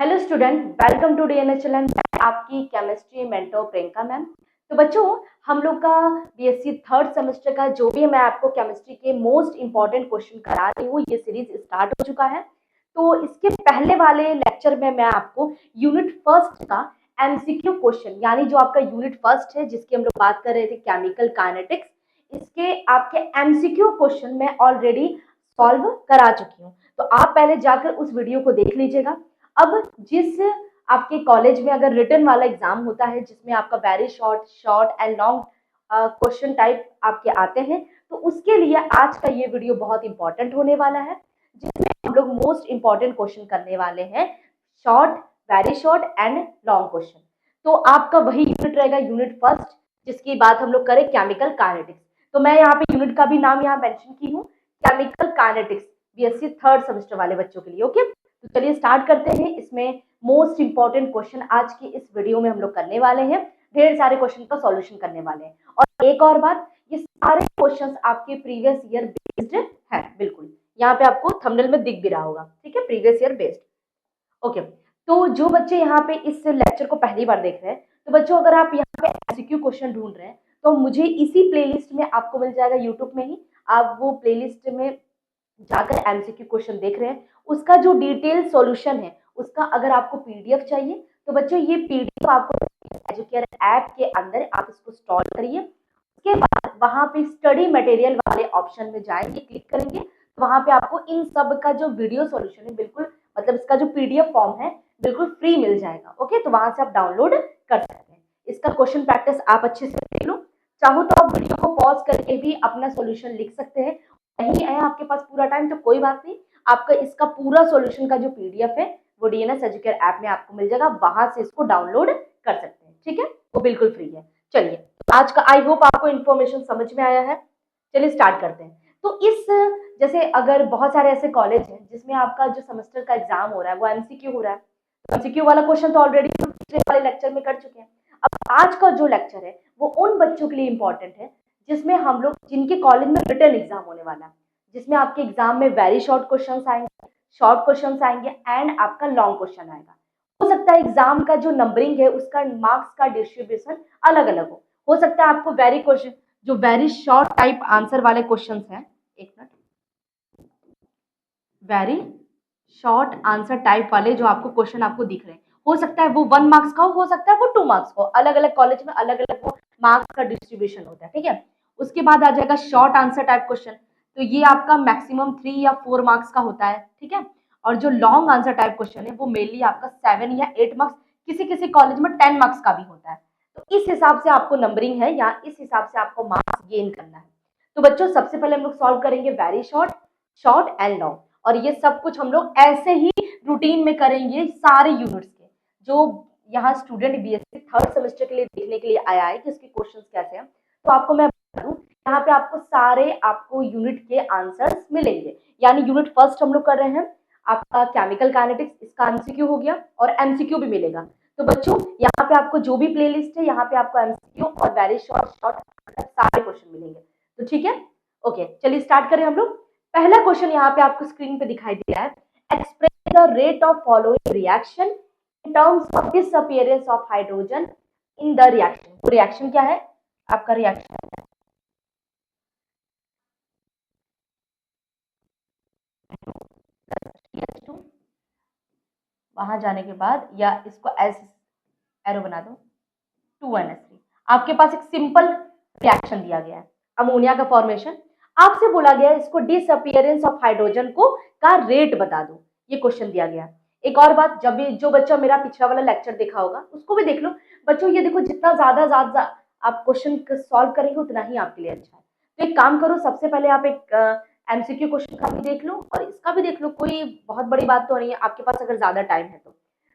Hello student, welcome to DNHL. मैं आपकी chemistry mentor Priyanka ma'am. तो बच्चों, हम लोग का बीएससी थर्ड सेमेस्टर का जो भी मैं आपको केमिस्ट्री के मोस्ट इंपॉर्टेंट क्वेश्चन करा रही हूँ, ये सीरीज स्टार्ट हो चुका है। तो इसके पहले वाले लेक्चर में मैं आपको यूनिट फर्स्ट का एमसीक्यू क्वेश्चन, यानी जो आपका यूनिट फर्स्ट है जिसकी हम लोग बात कर रहे थे केमिकल काइनेटिक्स, इसके आपके एमसीक्यू क्वेश्चन मैं ऑलरेडी सॉल्व करा चुकी हूँ। तो आप पहले जाकर उस वीडियो को देख लीजिएगा। अब जिस आपके कॉलेज में अगर रिटन वाला एग्जाम होता है जिसमें आपका very short short and long question type आपके आते हैं, तो उसके लिए आज का ये वीडियो बहुत इंपॉर्टेंट होने वाला है, जिसमें हम लोग मोस्ट इंपॉर्टेंट क्वेश्चन करने वाले हैं, short, very short and long question. तो आपका वही यूनिट रहेगा, यूनिट फर्स्ट, जिसकी बात हम लोग करें केमिकल काइनेटिक्स। तो मैं यहाँ पे यूनिट का भी नाम यहाँ मेंशन की हूँ, chemical kinetics, BSc third semester वाले बच्चों के लिए। ओके, तो चलिए स्टार्ट करते हैं। इसमें मोस्ट इंपॉर्टेंट क्वेश्चन आज की इस वीडियो में हम लोग करने वाले हैं, ढेर सारे क्वेश्चन का सॉल्यूशन करने वाले हैं। और एक और बात, ये सारे क्वेश्चंस आपके प्रीवियस ईयर बेस्ड हैं, बिल्कुल यहाँ पे आपको थंबनेल में दिख भी रहा होगा, ठीक है, प्रीवियस ईयर बेस्ड। ओके, तो जो बच्चे यहाँ पे इस लेक्चर को पहली बार देख रहे हैं, तो बच्चों अगर आप यहाँ पे एमसीक्यू क्वेश्चन ढूंढ रहे हैं, तो मुझे इसी प्लेलिस्ट में आपको मिल जाएगा यूट्यूब में ही। आप वो प्लेलिस्ट में जाकर एमसीक्यू क्वेश्चन देख रहे हैं, उसका जो डिटेल सॉल्यूशन है, उसका अगर आपको पीडीएफ चाहिए तो बच्चों ये पीडीएफ आपको एजुकेयर ऐप के अंदर आप इसको इंस्टॉल करिए। उसके बाद वहां पे स्टडी मटेरियल वाले ऑप्शन में जाएंगे, क्लिक करेंगे, तो वहां पे आपको इन सब का जो वीडियो सॉल्यूशन है, बिल्कुल मतलब इसका जो पीडीएफ फॉर्म है बिल्कुल फ्री मिल जाएगा। ओके, तो वहां से आप डाउनलोड कर सकते हैं। इसका क्वेश्चन प्रैक्टिस आप अच्छे से देख लो, चाहो तो आप वीडियो को पॉज करके भी अपना सॉल्यूशन लिख सकते हैं। नहीं है आपके पास पूरा टाइम तो कोई बात नहीं, आपका इसका पूरा सॉल्यूशन का जो पीडीएफ है वो डीएनएस एजुकेयर ऐप में आपको मिल जाएगा, वहां से इसको डाउनलोड कर सकते हैं। ठीक है, वो बिल्कुल फ्री है। चलिए, आज का आई होप आपको इन्फॉर्मेशन समझ में आया है। चलिए स्टार्ट करते हैं। तो इस जैसे अगर बहुत सारे ऐसे कॉलेज हैं जिसमें आपका जो सेमेस्टर का एग्जाम हो रहा है वो एमसीक्यू हो रहा है, तो एमसीक्यू वाला क्वेश्चन तो ऑलरेडी पिछले वाले लेक्चर में कर चुके हैं। अब आज का जो लेक्चर है वो उन बच्चों के लिए इंपॉर्टेंट है जिसमें हम लोग, जिनके कॉलेज में रिटन एग्जाम होने वाला है, जिसमें आपके एग्जाम में वेरी शॉर्ट क्वेश्चंस आएंगे, शॉर्ट क्वेश्चंस आएंगे एंड आपका लॉन्ग क्वेश्चन आएगा। हो सकता है एग्जाम का जो नंबरिंग है उसका मार्क्स का डिस्ट्रीब्यूशन अलग अलग हो सकता है आपको वेरी क्वेश्चन, जो वेरी शॉर्ट टाइप आंसर वाले क्वेश्चंस हैं, एक minute, very short answer type वाले जो आपको क्वेश्चन आपको दिख रहे हैं, हो सकता है वो 1 मार्क्स का हो सकता है वो 2 मार्क्स का, अलग अलग कॉलेज में अलग अलग वो मार्क्स का डिस्ट्रीब्यूशन होता है। ठीक है, उसके बाद आ जाएगा शॉर्ट आंसर टाइप क्वेश्चन, तो ये आपका मैक्सिमम 3 या 4 मार्क्स का होता है। ठीक है, और जो लॉन्ग आंसर टाइप क्वेश्चन है वो मेनली आपका 7 या 8 मार्क्स, किसी किसी कॉलेज में 10 मार्क्स का भी होता है। तो इस हिसाब से आपको नंबरिंग है या इस हिसाब से आपको मार्क्स गेन करना है। तो बच्चों सबसे पहले हम लोग सॉल्व करेंगे very short, short and long, और ये सब कुछ हम लोग ऐसे ही रूटीन में करेंगे सारे यूनिट्स के। जो यहाँ स्टूडेंट बीएससी थर्ड सेमेस्टर के लिए देखने के लिए आया है कि इसके क्वेश्चंस कैसे हैं, तो आपको मैं बता दूं, यहाँ पे आपको सारे आपको यूनिट के आंसर्स मिलेंगे। यानी यूनिट फर्स्ट हम लोग कर रहे हैं आपका केमिकल काइनेटिक्स, इसका एमसीक्यू हो गया और एमसीक्यू भी मिलेगा। तो बच्चों यहाँ पे आपको जो भी प्लेलिस्ट है, यहाँ पे आपको एमसीक्यू और वेरी शॉर्ट शॉर्ट सारे क्वेश्चन मिलेंगे। तो ठीक है, ओके, चलिए स्टार्ट करें हम लोग। पहला क्वेश्चन यहाँ पे आपको स्क्रीन पे दिखाई दे रहा है, express the rate of following reaction in terms of disappearance of hydrogen in the reaction। तो रिएक्शन क्या है आपका, रिएक्शन वहां जाने के बाद, या इसको एस एरो बना दो, 2NH3, आपके पास एक सिंपल रिएक्शन दिया गया है, अमोनिया का फॉर्मेशन। आपसे बोला गया है इसको डिसअपियरेंस ऑफ हाइड्रोजन को का रेट बता दो, ये क्वेश्चन दिया गया है। एक और बात, जब भी जो बच्चा मेरा पिछला वाला लेक्चर देखा होगा उसको भी देख लो बच्चों, ये देखो जितना ज्यादा आप क्वेश्चन सॉल्व करेंगे उतना ही आपके लिए अच्छा है। तो एक काम करो, सबसे पहले आप एक एमसीक्यू क्वेश्चन का भी देख लो और इसका भी देख लो, कोई बहुत बड़ी बात तो नहीं है आपके पास अगर ज्यादा टाइम है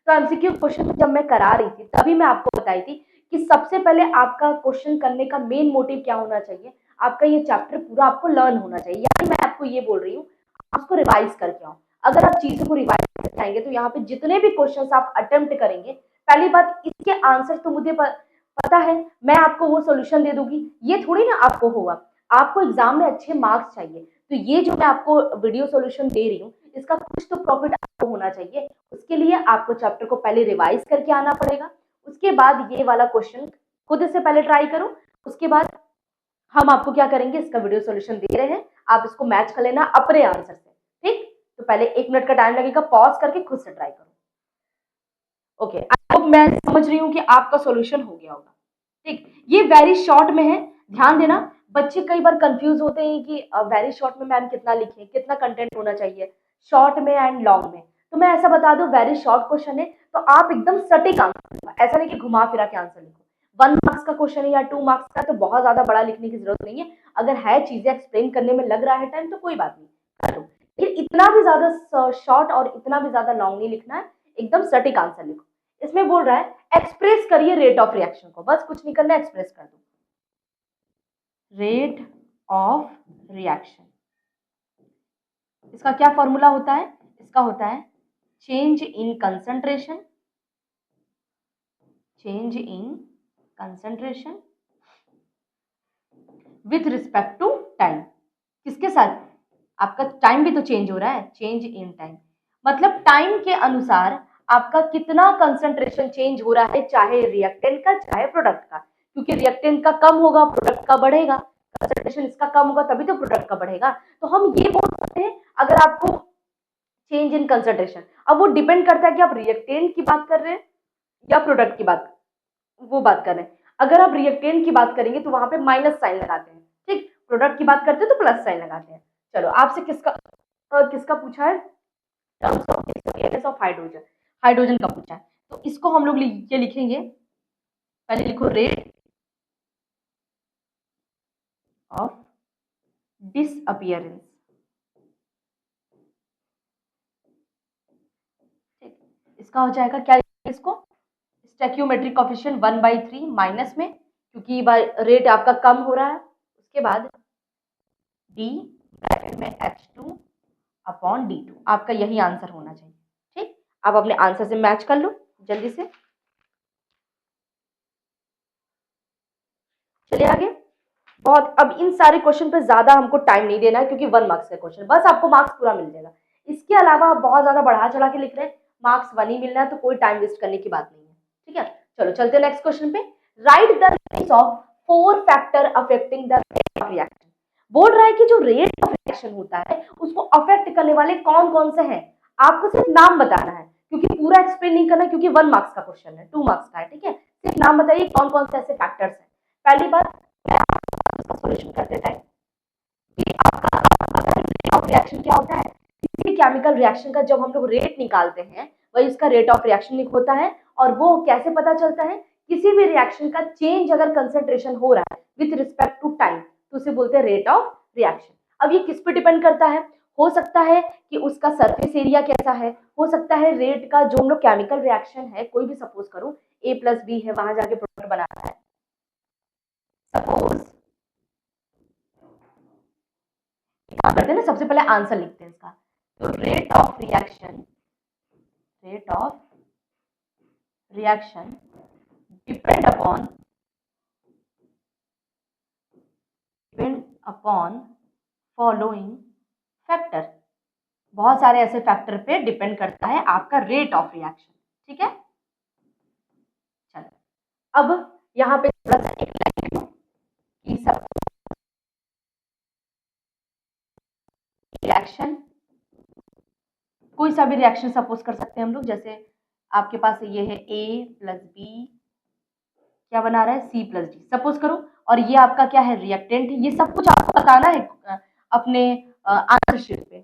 तो एमसीक्यू क्वेश्चन जब मैं करा रही थी तभी मैं आपको बताई थी कि सबसे पहले आपका क्वेश्चन करने का मेन मोटिव क्या होना चाहिए, आपका ये चैप्टर पूरा आपको लर्न होना चाहिए। यानी मैं आपको ये बोल रही हूँ, आप उसको रिवाइज करके आओ। अगर आप चीजों को रिवाइज करके आएंगे तो यहाँ पे जितने भी क्वेश्चंस आप अटेम्प्ट करेंगे, पहली बात इसके आंसर तो मुझे पता है, मैं आपको वो सोल्यूशन दे दूंगी, ये थोड़ी ना आपको होगा। आपको एग्जाम में अच्छे मार्क्स चाहिए, तो ये जो मैं आपको वीडियो सोल्यूशन दे रही हूँ इसका कुछ तो प्रॉफिट आपको होना चाहिए। उसके लिए आपको चैप्टर को पहले रिवाइज करके आना पड़ेगा। उसके बाद ये वाला क्वेश्चन खुद से पहले ट्राई करो। उसके बाद हम आपको क्या करेंगे, इसका वीडियो सॉल्यूशन दे रहे हैं, आप इसको मैच कर लेना अपने आंसर से। ठीक, तो पहले 1 मिनट का टाइम लगेगा, पॉज करके खुद से ट्राई करो। ओके, अब मैं समझ रही हूँ कि आपका सॉल्यूशन हो गया होगा। ठीक, ये वेरी शॉर्ट में है, ध्यान देना। बच्चे कई बार कंफ्यूज होते हैं कि वेरी शॉर्ट में मैम कितना लिखें, कितना कंटेंट होना चाहिए शॉर्ट में एंड लॉन्ग में। तो मैं ऐसा बता दूं, वेरी शॉर्ट क्वेश्चन है तो आप एकदम सटीक आंसर, ऐसा नहीं कि घुमा फिरा के आंसर लिखो। 1 मार्क्स का क्वेश्चन है या 2 मार्क्स का, तो बहुत ज्यादा बड़ा लिखने की जरूरत नहीं है। अगर है चीजें एक्सप्लेन करने में लग रहा है टाइम तो कोई बात नहीं, कर लो। लेकिन इतना भी ज्यादा शॉर्ट और इतना भी ज्यादा लॉन्ग नहीं लिखना है, एकदम सटीक आंसर लिखो। इसमें बोल रहा है एक्सप्रेस करिए रेट ऑफ रिएक्शन को, बस कुछ नहीं करना, एक्सप्रेस कर दो। रेट ऑफ रिएक्शन, इसका क्या फॉर्मूला होता है? इसका होता है change in concentration, change in concentration with respect to time. किसके साथ? आपका टाइम भी तो चेंज हो रहा है, चेंज इन टाइम मतलब टाइम के अनुसार आपका कितना कंसंट्रेशन चेंज हो रहा है, चाहे रिएक्टेंट का चाहे प्रोडक्ट का। क्योंकि रिएक्टेंट का कम होगा प्रोडक्ट का बढ़ेगा, कंसंट्रेशन इसका कम होगा तभी तो प्रोडक्ट का बढ़ेगा। तो हम ये बोल सकते हैं अगर आपको चेंज इन कंसंट्रेशन, अब वो डिपेंड करता है कि आप रिएक्टेंट की बात कर रहे हैं या प्रोडक्ट की बात कर रहे हैं। अगर आप रिएक्टेंट की बात करेंगे तो वहां पे माइनस साइन लगाते हैं, ठीक। प्रोडक्ट की बात करते हैं तो प्लस साइन लगाते हैं। चलो, आपसे किसका पूछा है? Terms of disappearance of hydrogen, hydrogen का पूछा है। तो इसको हम लोग ये लिखेंगे, पहले लिखो रेट ऑफ डिसअपियरेंस। ठीक, इसका हो जाएगा क्या? इसको स्टैक्योमेट्रिक कोफिशिएंट 1/3 माइनस में, क्योंकि रेट आपका कम हो रहा है। उसके बाद डी ब्रैकेट में H2 अपॉन D2, आपका यही आंसर होना चाहिए। ठीक, आप अपने आंसर से मैच कर लो जल्दी से। चलिए आगे। बहुत, अब इन सारे क्वेश्चन पे ज्यादा हमको टाइम नहीं देना है क्योंकि 1 मार्क्स का क्वेश्चन, बस आपको मार्क्स पूरा मिल जाएगा। इसके अलावा आप बहुत ज्यादा बढ़ा चढ़ा के लिख रहे हैं, मार्क्स 1 ही मिलना है, तो कोई टाइम वेस्ट करने की बात नहीं है। ठीक है, चलो चलते नेक्स्ट क्वेश्चन पे। Right the names of 4 factor affecting the rate of reaction. बोल रहा है कि जो रेट ऑफ रिएक्शन होता है उसको अफेक्ट करने वाले कौन कौन से हैं, आपको सिर्फ नाम बताना है, क्योंकि पूरा एक्सप्लेन नहीं करना, क्योंकि 1 मार्क्स का क्वेश्चन है, 2 मार्क्स का है। ठीक है, सिर्फ नाम बताइए कौन कौन से ऐसे फैक्टर्स हैं। पहली बात, सॉल्यूशन करते टाइम कि आपका रेट ऑफ रिएक्शन क्या होता है, किसी भी केमिकल रिएक्शन का जब हम लोग रेट निकालते हैं वही इसका रेट ऑफ रिएक्शन होता है। और वो कैसे पता चलता है? किसी भी रिएक्शन का चेंज अगर कंसंट्रेशन हो रहा है विथ रिस्पेक्ट टू टाइम तो उसे बोलते हैं रेट ऑफ रिएक्शन। अब ये किस पे डिपेंड करता है? हो सकता है कि उसका सरफेस एरिया कैसा है, हो सकता है रेट का जो हम लोग केमिकल रिएक्शन है, कोई भी सपोज करो A+B है, वहां जाके प्रोडक्ट बना रहा है, सपोज क्या करते हैं ना, सबसे पहले आंसर लिखते हैं इसका। तो rate of reaction, rate of reaction depend upon following factor. बहुत सारे ऐसे फैक्टर पे डिपेंड करता है आपका रेट ऑफ रिएक्शन। ठीक है, चलो अब यहाँ पे थोड़ा सा एक लाइन कि सब रिएक्शन, कोई सा भी रिएक्शन सपोज कर सकते हैं हम लोग, जैसे आपके पास ये है A+B क्या बना रहा है C+D सपोज करो, और ये आपका क्या है रिएक्टेंट। ये सब कुछ आपको बताना है अपने आंसर शीट पे,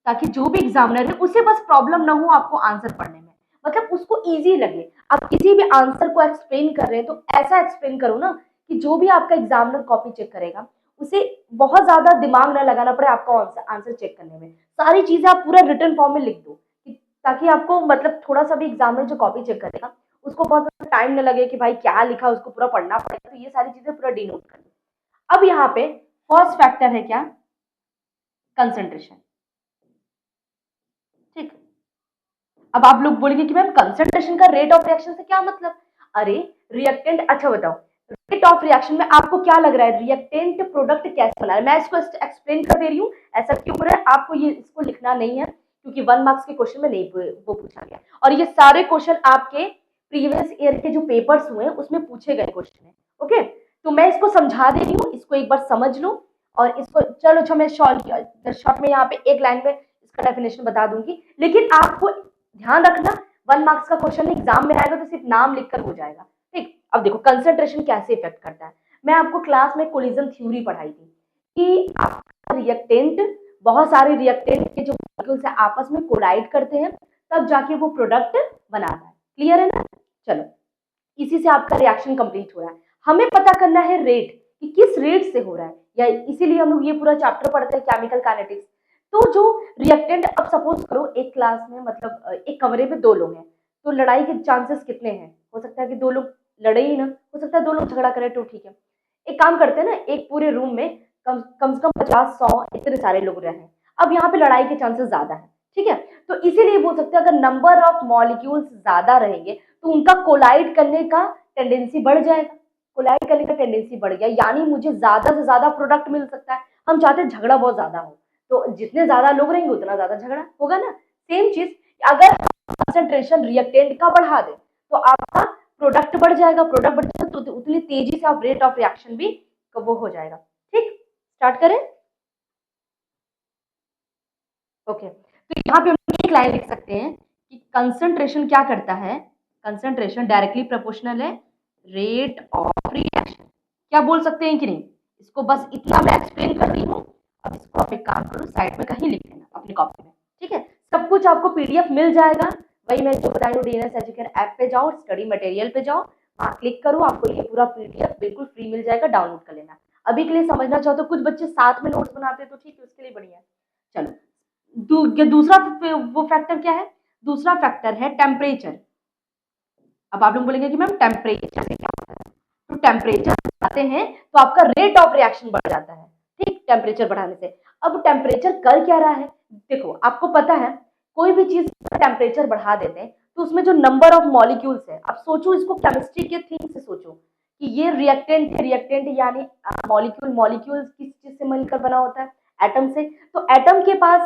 ताकि जो भी एग्जामिनर है उसे बस प्रॉब्लम ना हो आपको आंसर पढ़ने में, मतलब उसको इजी लगे। आप किसी भी आंसर को एक्सप्लेन कर रहे हैं तो ऐसा एक्सप्लेन करो ना कि जो भी आपका एग्जामिनर कॉपी चेक करेगा उसे बहुत ज्यादा दिमाग ना लगाना पड़े आपका आंसर चेक करने में। सारी चीजें आप पूरा रिटन फॉर्म में लिख दो, ताकि आपको मतलब थोड़ा सा भी एग्जामिनर जो कॉपी चेक करेगा उसको बहुत ज्यादा टाइम न लगे कि भाई क्या लिखा उसको पूरा पढ़ना पड़ेगा। तो ये सारी चीजें पूरा डिनोट कर दो। अब यहाँ पे फर्स्ट फैक्टर है क्या? कंसंट्रेशन। ठीक, अब आप लोग बोलेंगे कि मैम कंसंट्रेशन का रेट ऑफ रिएक्शन से क्या मतलब? अरे रिएक्टेंट, अच्छा बताओ, रेट ऑफ रिएक्शन में आपको क्या लग रहा है रिएक्टेंट प्रोडक्ट कैसे बना है? मैं इसको एक्सप्लेन कर दे रही हूँ, ऐसा क्यों हो रहा है आपको, ये इसको लिखना नहीं है क्योंकि 1 मार्क्स के क्वेश्चन में नहीं वो पूछा गया, और ये सारे क्वेश्चन आपके प्रीवियस ईयर के जो पेपर्स हुए हैं उसमें पूछे गए क्वेश्चन है। ओके, तो मैं इसको समझा दे रही हूँ, इसको एक बार समझ लो, और इसको चलो अच्छा मैं शॉर्ट में यहाँ पे एक लाइन में इसका डेफिनेशन बता दूंगी, लेकिन आपको ध्यान रखना 1 मार्क्स का क्वेश्चन एग्जाम में आएगा तो सिर्फ नाम लिखकर हो जाएगा। ठीक, अब देखो कंसंट्रेशन कैसे इफेक्ट करता है। मैं आपको क्लास में कोलिजन थ्योरी पढ़ाई थी कि आपका रिएक्टेंट, बहुत सारे रिएक्टेंट के जो मॉलिक्यूल्स है आपस में कोलाइड करते हैं, तब जाके वो प्रोडक्ट बनाता है। क्लियर है ना? चलो, इसी से आपका रिएक्शन कंप्लीट हो रहा है। हमें पता करना है रेट, कि किस रेट से हो रहा है, या इसीलिए हम लोग ये पूरा चैप्टर पढ़ते हैं केमिकल काइनेटिक्स। तो जो रिएक्टेंट, अब सपोज करो एक क्लास में मतलब एक कमरे में 2 लोग हैं, तो लड़ाई के चांसेस कितने हैं? हो सकता है कि 2 लोग लड़े ही ना, हो सकता है 2 लोग झगड़ा करें, तो ठीक है। एक काम करते हैं ना, एक पूरे रूम में कम से कम 50-100 इतने सारे लोग रहे हैं। अब यहाँ पे लड़ाई के चांसेस ज्यादा है, ठीक है। तो इसीलिए बोल सकते हैं अगर नंबर ऑफ मॉलिक्यूल्स ज्यादा रहेंगे तो उनका कोलाइड करने का टेंडेंसी बढ़ जाएगा। कोलाइड करने का टेंडेंसी बढ़ गया यानी मुझे ज्यादा से ज्यादा प्रोडक्ट मिल सकता है। हम चाहते हैं झगड़ा बहुत ज्यादा हो, तो जितने ज्यादा लोग रहेंगे उतना ज्यादा झगड़ा होगा ना। सेम चीज अगर कंसंट्रेशन रिएक्टेंट का बढ़ा दे तो आपका प्रोडक्ट बढ़ जाएगा, प्रोडक्ट बढ़ जाएगा तो उतनी तेजी से आप रेट ऑफ रिएक्शन भी वो हो जाएगा। ठीक, स्टार्ट करें। ओके, तो यहाँ पे हम एक लाइन लिख सकते हैं कि कंसंट्रेशन क्या करता है, कंसंट्रेशन डायरेक्टली प्रोपोर्शनल है रेट ऑफ रिएक्शन। क्या बोल सकते हैं कि नहीं? इसको बस इतना मैं एक्सप्लेन कर रही हूँ। अब इसको आप एक काम करो, साइड में कहीं लिख लेना अपनी कॉपी में, ठीक है। सब कुछ आपको पीडीएफ मिल जाएगा, वही मैं जो बताई हूँ डीएनएस एजुकेशन ऐप पे जाओ, स्टडी मटेरियल पे जाओ, वहाँ क्लिक करो, आपको ये पूरा पीडीएफ बिल्कुल फ्री मिल जाएगा, डाउनलोड कर लेना। अभी के लिए समझना चाहो तो कुछ बच्चे साथ में नोट्स बनाते हैं तो ठीक है, उसके लिए बढ़िया है। चलो, दूसरा वो फैक्टर क्या है? दूसरा फैक्टर है टेम्परेचर। अब आप लोग बोलेंगे कि मैम टेम्परेचर से क्या होता है? तो टेम्परेचर बढ़ाते हैं तो आपका रेट ऑफ रिएक्शन बढ़ जाता है। ठीक, टेम्परेचर बढ़ाने से। अब टेम्परेचर कर क्या रहा है? देखो, आपको पता है कोई भी चीज टेम्परेचर बढ़ा देते हैं तो उसमें जो नंबर ऑफ मॉलिक्यूल्स है, अब सोचो इसको केमिस्ट्री के थिंग से सोचो कि ये रिएक्टेंट है, रिएक्टेंट यानी मॉलिक्यूल, मॉलिक्यूल किस चीज से मिलकर बना होता है? एटम से। तो एटम के पास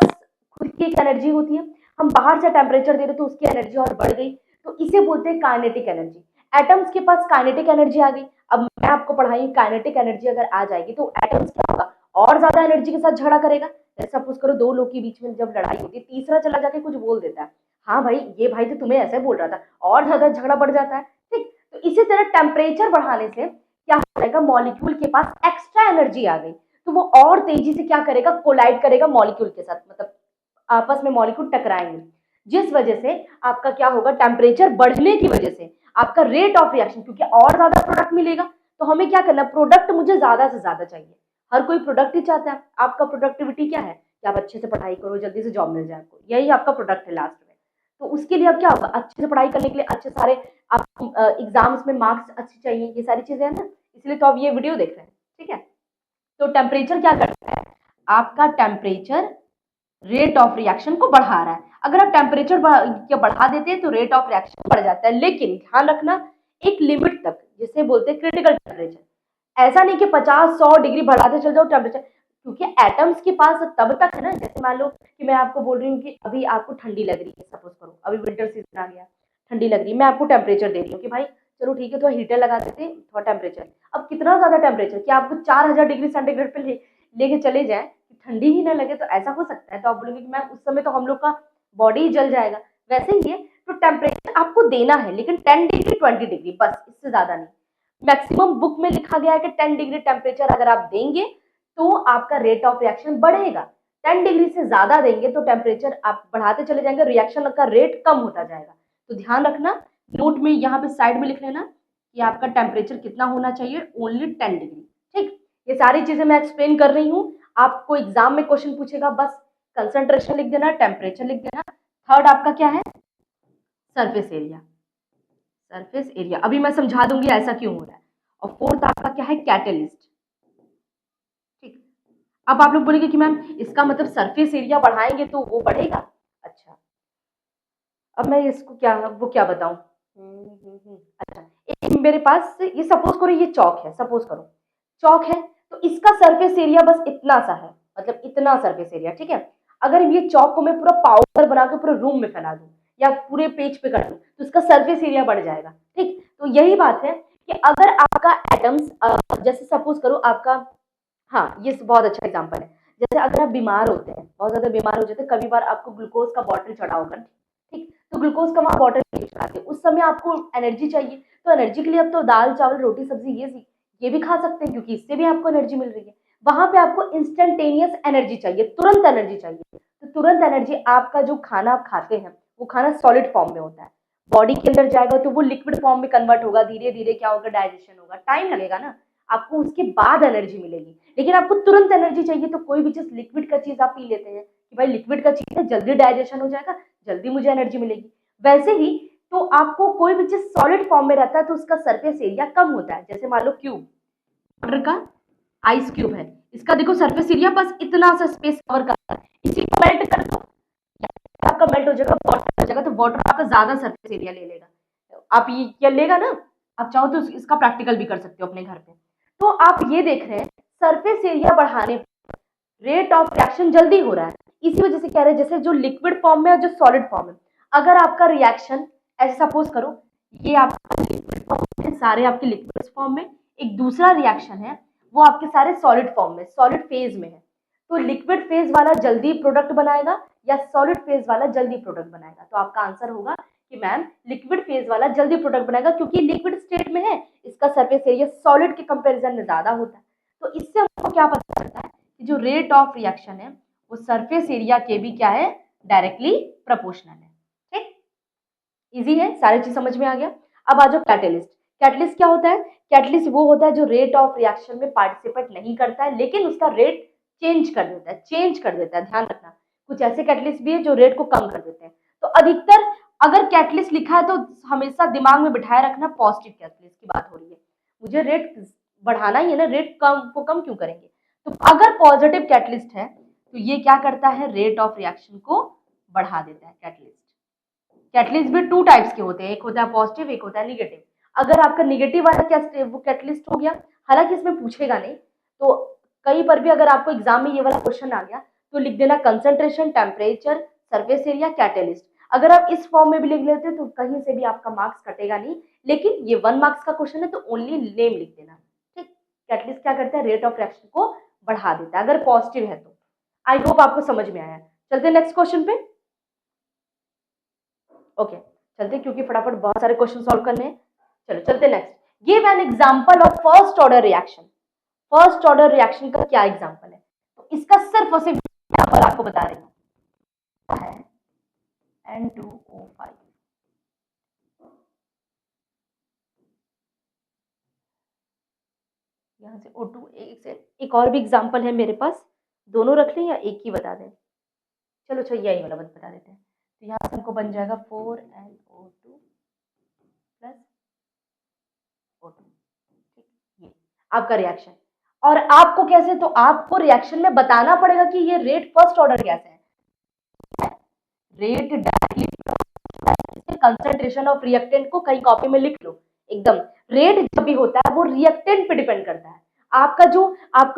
खुद की एक एनर्जी होती है, हम बाहर से टेम्परेचर दे रहे तो उसकी एनर्जी और बढ़ गई, तो इसे बोलते हैं काइनेटिक एनर्जी। एटम्स के पास काइनेटिक एनर्जी आ गई। अब मैं आपको पढ़ाई, काइनेटिक एनर्जी अगर आ जाएगी तो एटम्स क्या होगा, और ज्यादा एनर्जी के साथ झगड़ा करेगा। जैसे सपोज करो 2 लोग के बीच में जब लड़ाई होती है, तीसरा चला जाके कुछ बोल देता है, हाँ भाई ये भाई तो तुम्हें ऐसे बोल रहा था, और ज्यादा झगड़ा बढ़ जाता है। ठीक, तो इसी तरह टेम्परेचर बढ़ाने से क्या हो जाएगा, मॉलिक्यूल के पास एक्स्ट्रा एनर्जी आ गई, तो वो और तेजी से क्या करेगा, कोलाइड करेगा मॉलिक्यूल के साथ, मतलब आपस में मॉलिक्यूल टकराएंगे, जिस वजह से आपका क्या होगा, टेम्परेचर बढ़ने की वजह से आपका रेट ऑफ रिएक्शन, क्योंकि और ज्यादा प्रोडक्ट मिलेगा, तो हमें क्या करना, प्रोडक्ट मुझे ज्यादा से ज्यादा चाहिए। हर कोई प्रोडक्ट ही चाहता है। आपका प्रोडक्टिविटी क्या है कि आप अच्छे से पढ़ाई करो, जल्दी से जॉब मिल जाए आपको, यही आपका प्रोडक्ट है लास्ट में। तो उसके लिए अब क्या होगा, अच्छे से पढ़ाई करने के लिए अच्छे सारे आप एग्जाम्स में मार्क्स अच्छे चाहिए, ये सारी चीजें है ना, इसलिए तो आप ये वीडियो देख रहे हैं। ठीक है, तो टेम्परेचर क्या करता है, आपका टेम्परेचर रेट ऑफ रिएक्शन को बढ़ा रहा है। अगर आप टेम्परेचर बढ़ा देते हैं तो रेट ऑफ रिएक्शन बढ़ जाता है, लेकिन ध्यान रखना एक लिमिट तक, जिसे बोलते हैं क्रिटिकल टेम्परेचर। ऐसा नहीं कि 50-100 डिग्री बढ़ाते चल जाओ टेम्परेचर, क्योंकि एटम्स के पास तब तक है ना, जैसे मान लो कि मैं आपको बोल रही हूँ कि अभी आपको ठंडी लग रही है, सपोज करो अभी विंटर सीजन आ गया, ठंडी लग रही है, मैं आपको टेम्परेचर दे रही हूँ कि भाई चलो ठीक है थोड़ा हीटर लगा देते हैं, थोड़ा टेम्परेचर। अब कितना ज्यादा टेम्परेचर कि आपको 4000 डिग्री सेंटीग्रेड पे लेके चले जाए, ठंडी ही ना लगे, तो ऐसा हो सकता है। तो आप बोलोगे कि मैम उस समय तो हम लोग का बॉडी ही जल जाएगा, वैसे ही है। तो टेम्परेचर आपको देना है, लेकिन 10 डिग्री 20 डिग्री बस, इससे ज्यादा नहीं। मैक्सिमम बुक में लिखा गया है कि 10 डिग्री टेम्परेचर अगर आप देंगे तो आपका रेट ऑफ रिएक्शन बढ़ेगा। 10 डिग्री से ज्यादा देंगे तो टेम्परेचर आप बढ़ाते चले जाएंगे, रिएक्शन का रेट कम होता जाएगा। तो ध्यान रखना, नोट में यहाँ पे साइड में लिख लेना कि आपका टेम्परेचर कितना होना चाहिए, ओनली 10 डिग्री। ठीक, ये सारी चीजें मैं एक्सप्लेन कर रही हूँ। आपको एग्जाम में क्वेश्चन पूछेगा, बस कंसंट्रेशन लिख देना, टेम्परेचर लिख देना। थर्ड आपका क्या है, सरफेस एरिया। सरफेस एरिया अभी मैं समझा दूंगी ऐसा क्यों हो रहा है। और फोर्थ आपका क्या है, कैटेलिस्ट। ठीक, अब आप लोग बोलेंगे कि मैम इसका मतलब सरफेस एरिया बढ़ाएंगे तो वो बढ़ेगा। अच्छा, अब मैं इसको क्या, वो क्या बताऊं। अच्छा, एक मेरे पास ये सपोज करो, ये चौक है, सपोज करो चौक है, तो इसका सरफेस एरिया बस इतना सा है, मतलब इतना सरफेस एरिया। ठीक है, अगर ये चौक को मैं पूरा पाउडर बना के पूरे रूम में फैला दूं या पूरे पेज पे कर दूं तो उसका सरफेस एरिया बढ़ जाएगा। ठीक, तो यही बात है कि अगर आपका एटम्स, जैसे सपोज करो आपका, हाँ ये बहुत अच्छा एग्जांपल है। जैसे अगर आप बीमार होते हैं, बहुत ज्यादा बीमार हो जाते हैं, कभी बार आपको ग्लूकोज का बॉटल चढ़ा होगा, ठीक, तो ग्लूकोज का वहां बॉटल चढ़ाते हैं, उस समय आपको एनर्जी चाहिए, तो एनर्जी के लिए अब तो दाल चावल रोटी सब्जी ये भी खा सकते हैं क्योंकि इससे भी आपको एनर्जी मिल रही है। वहां पे आपको इंस्टेंटेनियस एनर्जी चाहिए, तुरंत एनर्जी चाहिए, तो तुरंत एनर्जी आपका जो खाना आप खाते हैं वो खाना सॉलिड फॉर्म में होता है, बॉडी के अंदर जाएगा तो वो लिक्विड फॉर्म में कन्वर्ट होगा, धीरे धीरे क्या होगा, डाइजेशन होगा, टाइम लगेगा ना, आपको उसके बाद एनर्जी मिलेगी। लेकिन आपको तुरंत एनर्जी चाहिए तो कोई भी चीज लिक्विड का चीज आप पी लेते हैं कि भाई लिक्विड का चीज है, जल्दी डाइजेशन हो जाएगा, जल्दी मुझे एनर्जी मिलेगी। वैसे ही तो आपको कोई भी चीज सॉलिड फॉर्म में रहता है तो उसका सरफेस एरिया कम होता है। जैसे मान लो क्यूब, वाटर का आइस क्यूब है, इसका देखो सरफेस एरिया बस इतना सा स्पेस कवर करता है, इसी को मेल्ट कर दो आपका मेल्ट हो जाएगा, वाटर हो जाएगा, तो वाटर आपका ज्यादा सरफेस एरिया ले लेगा, आप ये लेगा ना। आप चाहो तो इसका प्रैक्टिकल भी कर सकते हो अपने घर पे। तो आप ये देख रहे हैं सरफेस एरिया बढ़ाने रेट ऑफ रिएक्शन जल्दी हो रहा है, इसी वजह से कह रहे हैं जैसे जो लिक्विड फॉर्म में और जो सॉलिड फॉर्म में, अगर आपका रिएक्शन ऐसे सपोज करो ये आपका लिक्विड फॉर्म है, सारे आपके लिक्विड फॉर्म में, एक दूसरा रिएक्शन है वो आपके सारे सॉलिड फॉर्म में, सॉलिड फेज में है, तो लिक्विड फेज वाला जल्दी प्रोडक्ट बनाएगा या सॉलिड फेज वाला जल्दी प्रोडक्ट बनाएगा, तो आपका आंसर होगा कि मैम लिक्विड फेज वाला जल्दी प्रोडक्ट बनाएगा क्योंकि लिक्विड स्टेट में है, इसका सरफेस एरिया सॉलिड के कंपैरिजन में ज्यादा होता है। तो इससे हमको क्या पता चलता है कि जो रेट ऑफ रिएक्शन है वो सरफेस एरिया के भी क्या है, डायरेक्टली प्रोपोर्शनल है। ठीक, इजी है, सारी चीज समझ में आ गया। अब आ जाओ कैटलिस्ट। कैटलिस्ट क्या होता है? कैटलिस्ट वो होता है जो रेट ऑफ रिएक्शन में पार्टिसिपेट नहीं करता है लेकिन उसका रेट चेंज कर देता है, चेंज कर देता है, ध्यान रखना। कुछ ऐसे कैटलिस्ट भी है जो रेट को कम कर देते हैं। तो अधिकतर अगर कैटलिस्ट लिखा है तो हमेशा दिमाग में बिठाए रखना पॉजिटिव कैटलिस्ट की बात हो रही है, मुझे रेट बढ़ाना ही है ना, रेट कम को कम क्यों करेंगे। तो अगर पॉजिटिव कैटलिस्ट है तो ये क्या करता है, रेट ऑफ रिएक्शन को बढ़ा देता है कैटलिस्ट। कैटलिस्ट भी टू टाइप्स के होते हैं, एक होता है पॉजिटिव, एक होता है निगेटिव। अगर आपका निगेटिव वाला क्या वो कैटलिस्ट हो गया, हालांकि इसमें पूछेगा नहीं, तो कहीं पर भी अगर आपको एग्जाम में ये वाला क्वेश्चन आ गया तो लिख देना concentration, temperature, surface area, catalyst. अगर आप इस फॉर्म में भी लिख लेते तो कहीं से भी आपका मार्क्स कटेगा नहीं, लेकिन ये 1 मार्क्स का क्वेश्चन है तो ओनली नेम लिख देना। ठीक, कैटलिस्ट क्या करता है, रेट ऑफ रिएक्शन को बढ़ा देता है अगर पॉजिटिव है तो। आई होप आपको समझ में आया। चलते नेक्स्ट क्वेश्चन पे। ओके, चलते क्योंकि फटाफट बहुत सारे क्वेश्चन सॉल्व करने हैं। चलो चलते next. Give an example of first order reaction. First order reaction का क्या एग्जांपल है, तो इसका सिर्फ और सिर्फ एग्जांपल आपको बता रही हूं है N2O5। यहां से O2, एक और भी एग्जांपल है मेरे पास, दोनों रख लें या एक ही बता दें। चलो अच्छा यही वाला बता देते हैं। तो यहाँ से हमको बन जाएगा 4NO2 प्लस O2। ठीक, ये आपका रिएक्शन। और आपको कैसे, तो आपको रिएक्शन में बताना पड़ेगा कि ये रेट फर्स्ट ऑर्डर कैसे है। Rate directly concentration of reactant को कहीं कॉपी में लिख लो एकदम। रेट जब भी होता है वो रिएक्टेंट पे डिपेंड करता है। आपका